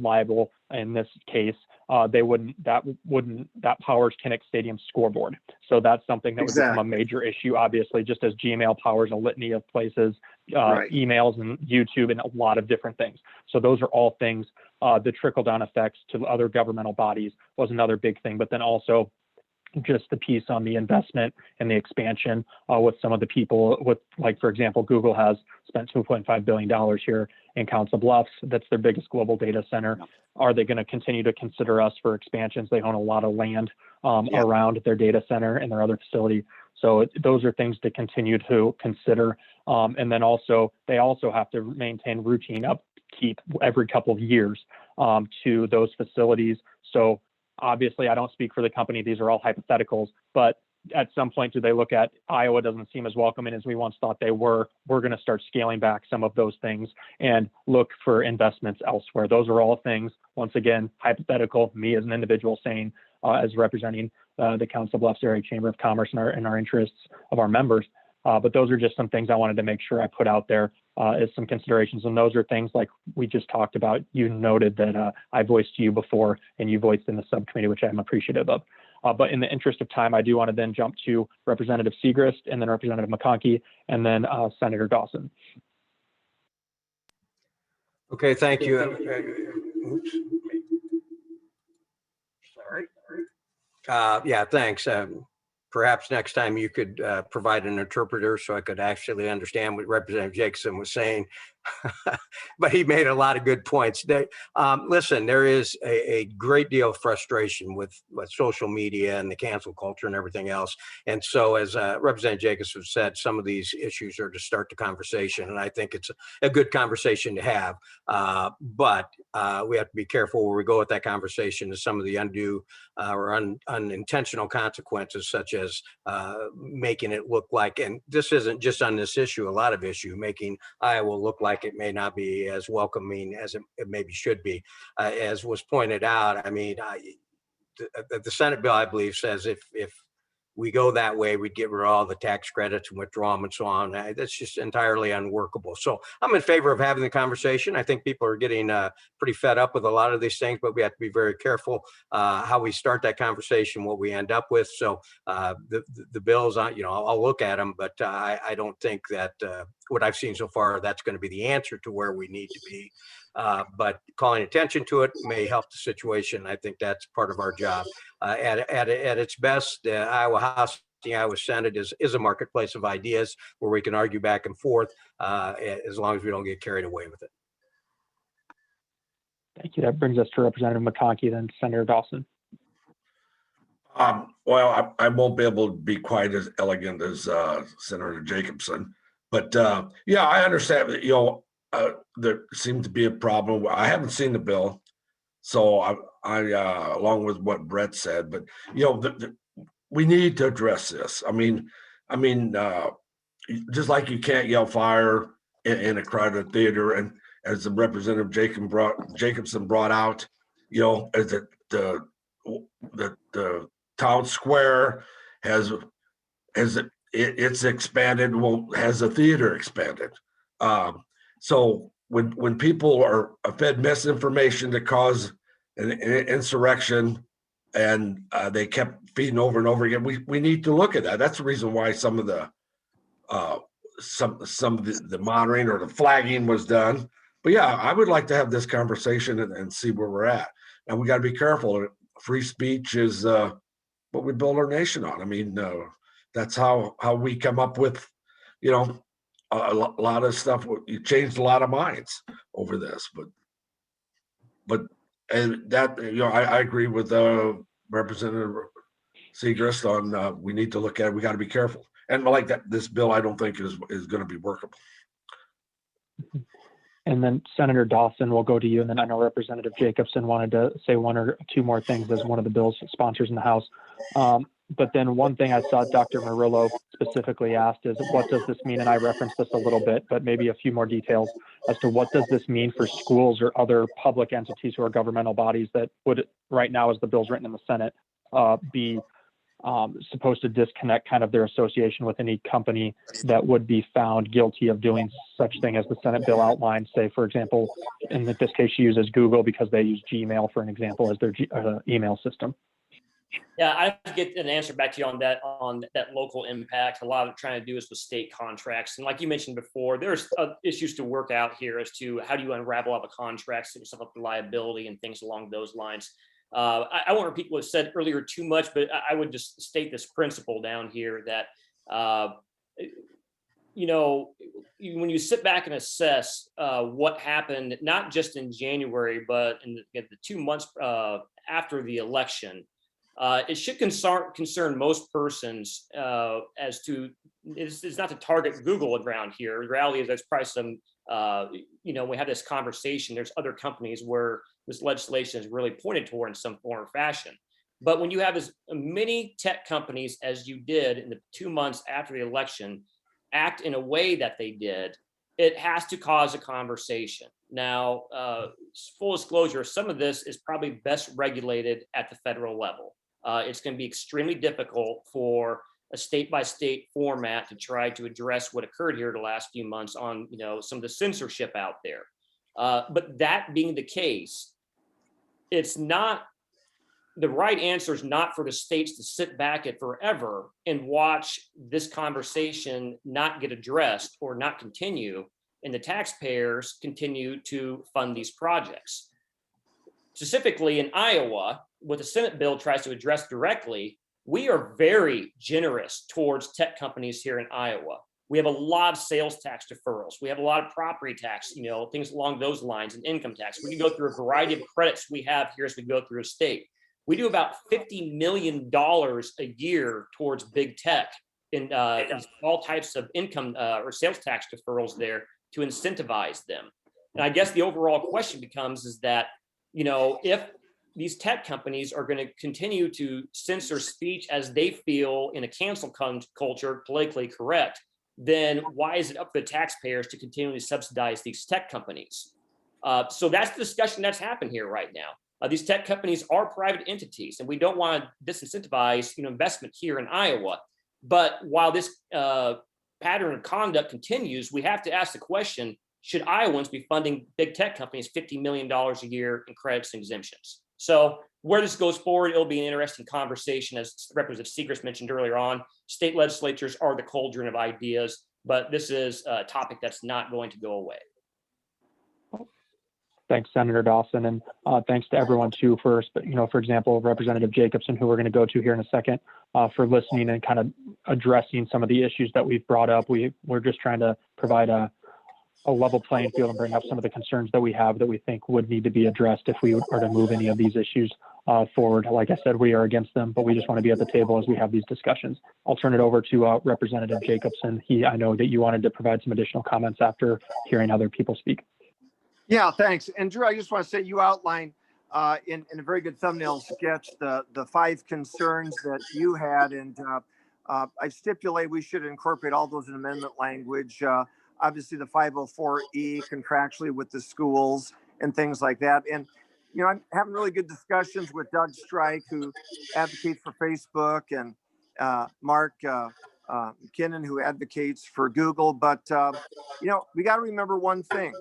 S1: liable in this case, that powers Kinnick Stadium scoreboard. So that's something that would become a major issue, obviously, just as Gmail powers a litany of places, emails and YouTube and a lot of different things. So those are all things, the trickle down effects to other governmental bodies was another big thing, but then also just the piece on the investment and the expansion with some of the people like, for example, Google has spent $2.5 billion here in Council Bluffs. That's their biggest global data center. Are they going to continue to consider us for expansions? They own a lot of land around their data center and their other facility. So those are things to continue to consider. And then also, they also have to maintain routine upkeep every couple of years to those facilities. So obviously, I don't speak for the company. These are all hypotheticals, but at some point, do they look at Iowa doesn't seem as welcoming as we once thought they were? We're going to start scaling back some of those things and look for investments elsewhere. Those are all things, once again, hypothetical, me as an individual saying, as representing the Council Bluffs Area Chamber of Commerce and our interests of our members. But those are just some things I wanted to make sure I put out there as some considerations. And those are things like we just talked about. You noted that I voiced to you before and you voiced in the subcommittee, which I'm appreciative of. But in the interest of time, I do want to then jump to Representative Segrist and then Representative McConkey and then Senator Dawson.
S5: Okay, thank you. Oops. Sorry. Yeah, thanks. Perhaps next time you could provide an interpreter so I could actually understand what Representative Jacobson was saying. But he made a lot of good points. Listen, there is a great deal of frustration with social media and the cancel culture and everything else. And so, as Representative Jacobson said, some of these issues are to start the conversation. And I think it's a good conversation to have. But we have to be careful where we go with that conversation to some of the undue or unintentional consequences, such as making it look like, and this isn't just on this issue, a lot of issue, making Iowa look like it may not be as welcoming as it maybe should be. As was pointed out, I mean, the Senate bill, I believe, says if we go that way, we'd get rid of all the tax credits and withdraw them and so on. That's just entirely unworkable. So I'm in favor of having the conversation. I think people are getting pretty fed up with a lot of these things, but we have to be very careful how we start that conversation, what we end up with. So the bills, I'll look at them, but I don't think that what I've seen so far, that's going to be the answer to where we need to be. But calling attention to it may help the situation. I think that's part of our job. At its best, the Iowa House, the Iowa Senate is a marketplace of ideas where we can argue back and forth as long as we don't get carried away with it.
S1: Thank you. That brings us to Representative McConkey, then Senator Dawson.
S2: Well, I won't be able to be quite as elegant as Senator Jacobson, but yeah, I understand that, there seems to be a problem. I haven't seen the bill, so I along with what Brett said, but we need to address this. I mean, just like you can't yell fire in a crowded theater, and as the Representative Jacobson brought out, as the town square it's expanded. Well, has the theater expanded? So when people are fed misinformation to cause an insurrection, and they kept feeding over and over again, we need to look at that. That's the reason why some of the some of the monitoring or the flagging was done. But yeah, I would like to have this conversation and see where we're at. And we got to be careful. Free speech is what we build our nation on. I mean, that's how we come up with, a lot of stuff. You changed a lot of minds over this, but and that, I agree with Representative Segrist on we need to look at it. We got to be careful. And like that, this bill, I don't think is going to be workable.
S1: And then Senator Dawson, will go to you. And then I know Representative Jacobson wanted to say one or two more things as one of the bill's sponsors in the House. But then one thing I saw Dr. Murillo specifically asked is, what does this mean? And I referenced this a little bit, but maybe a few more details as to what does this mean for schools or other public entities who are governmental bodies that would, right now as the bill's written in the Senate, be supposed to disconnect kind of their association with any company that would be found guilty of doing such thing as the Senate bill outlines. Say, for example, in this case, she uses Google because they use Gmail, for an example, as their email system.
S3: Yeah, I have to get an answer back to you on that local impact. A lot of it trying to do is with state contracts. And like you mentioned before, there's issues to work out here as to how do you unravel all the contracts, set yourself up for liability and things along those lines. I won't repeat what was said earlier too much, but I would just state this principle down here that, when you sit back and assess what happened, not just in January, but in the 2 months after the election, it should concern most persons as to, it's not to target Google around here. The reality is there's probably some, we have this conversation, there's other companies where this legislation is really pointed toward in some form or fashion. But when you have as many tech companies as you did in the 2 months after the election act in a way that they did, it has to cause a conversation. Now, full disclosure, some of this is probably best regulated at the federal level. It's going to be extremely difficult for a state-by-state format to try to address what occurred here the last few months on, some of the censorship out there. But that being the case, it's not, the right answer is not for the states to sit back at forever and watch this conversation not get addressed or not continue, and the taxpayers continue to fund these projects. Specifically in Iowa, what the Senate bill tries to address directly, we are very generous towards tech companies here in Iowa. We have a lot of sales tax deferrals. We have a lot of property tax, things along those lines, and income tax. We can go through a variety of credits we have here as we go through a state. We do about $50 million a year towards big tech in all types of income or sales tax deferrals there to incentivize them. And I guess the overall question becomes is that, if these tech companies are going to continue to censor speech as they feel in a cancel culture politically correct, then why is it up to the taxpayers to continually subsidize these tech companies? So that's the discussion that's happened here right now. These tech companies are private entities, and we don't want to disincentivize investment here in Iowa. But while this pattern of conduct continues, we have to ask the question, should Iowans be funding big tech companies $50 million a year in credits and exemptions? So where this goes forward, it'll be an interesting conversation. As Representative Segrist mentioned earlier on, state legislatures are the cauldron of ideas, but this is a topic that's not going to go away.
S1: Thanks, Senator Dawson, and thanks to everyone too for example, Representative Jacobson, who we're going to go to here in a second, for listening and kind of addressing some of the issues that we've brought up. We're just trying to provide a level playing field and bring up some of the concerns that we have that we think would need to be addressed if we are to move any of these issues forward. Like I said, we are against them, but we just want to be at the table as we have these discussions. I'll turn it over to Representative Jacobson. I know that you wanted to provide some additional comments after hearing other people speak.
S7: Yeah, thanks. And Drew, I just want to say you outlined in a very good thumbnail sketch the 5 concerns that you had, and I stipulate we should incorporate all those in amendment language. Obviously, the 504E contractually with the schools and things like that. And I'm having really good discussions with Doug Strike, who advocates for Facebook, and Mark McKinnon, who advocates for Google. But we got to remember one thing.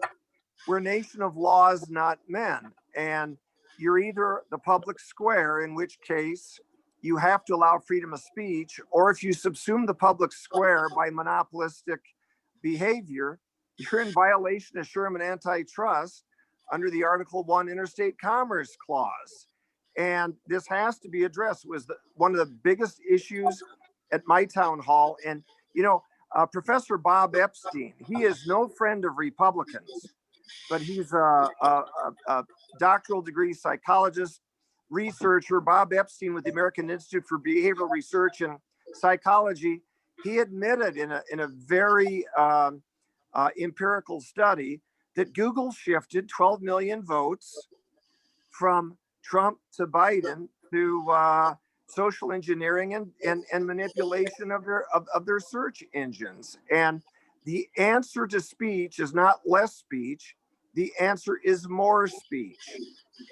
S7: We're a nation of laws, not men. And you're either the public square, in which case you have to allow freedom of speech, or if you subsume the public square by monopolistic behavior, you're in violation of Sherman antitrust under the Article 1 Interstate Commerce Clause. And this has to be addressed. It was one of the biggest issues at my town hall. And, Professor Bob Epstein, he is no friend of Republicans, but he's a doctoral degree psychologist, researcher. Bob Epstein with the American Institute for Behavioral Research and Psychology, he admitted in a very empirical study that Google shifted 12 million votes from Trump to Biden through social engineering and manipulation of their search engines. And the answer to speech is not less speech. The answer is more speech.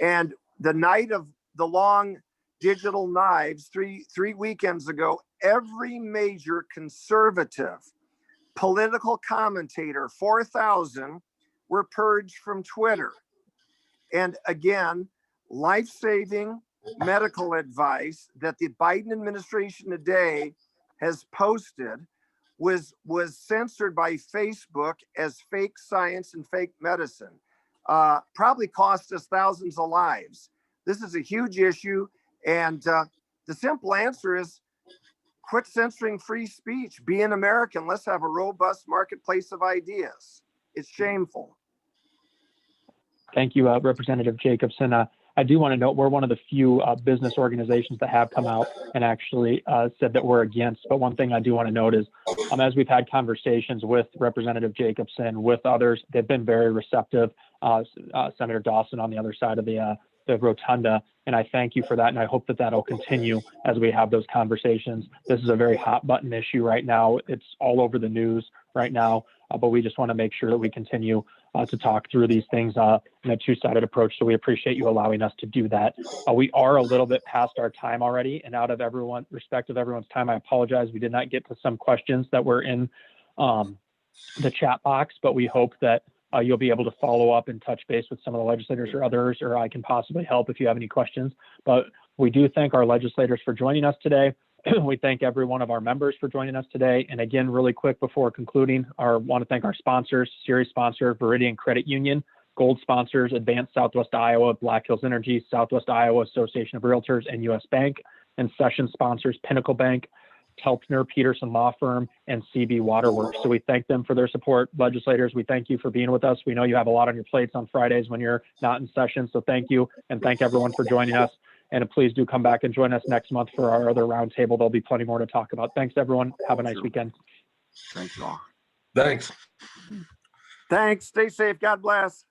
S7: And the night of the long digital knives, three weekends ago, every major conservative political commentator, 4,000, were purged from Twitter. And again, life-saving medical advice that the Biden administration today has posted was censored by Facebook as fake science and fake medicine. Probably cost us thousands of lives. This is a huge issue. And the simple answer is quit censoring free speech. Be an American. Let's have a robust marketplace of ideas. It's shameful.
S1: Thank you, Representative Jacobson. I do want to note we're one of the few business organizations that have come out and actually said that we're against. But one thing I do want to note is as we've had conversations with Representative Jacobson, with others, they've been very receptive. Senator Dawson on the other side of the rotunda. And I thank you for that. And I hope that that'll continue as we have those conversations. This is a very hot button issue right now. It's all over the news right now, but we just want to make sure that we continue to talk through these things in a two-sided approach. So we appreciate you allowing us to do that. We are a little bit past our time already, and out of respect of everyone's time, I apologize. We did not get to some questions that were in the chat box, but we hope that you'll be able to follow up and touch base with some of the legislators or others, or I can possibly help if you have any questions. But we do thank our legislators for joining us today. We thank every one of our members for joining us today. And again, really quick before concluding, I want to thank our sponsors, series sponsor, Veridian Credit Union, gold sponsors, Advanced Southwest Iowa, Black Hills Energy, Southwest Iowa Association of Realtors, and U.S. Bank, and session sponsors, Pinnacle Bank, Telpner Peterson Law Firm, and CB Waterworks. So we thank them for their support. Legislators, we thank you for being with us. We know you have a lot on your plates on Fridays when you're not in session. So thank you, and thank everyone for joining us. And please do come back and join us next month for our other roundtable. There'll be plenty more to talk about. Thanks, everyone. Have a nice weekend.
S7: Thanks, all.
S2: Thanks.
S7: Thanks. Stay safe. God bless.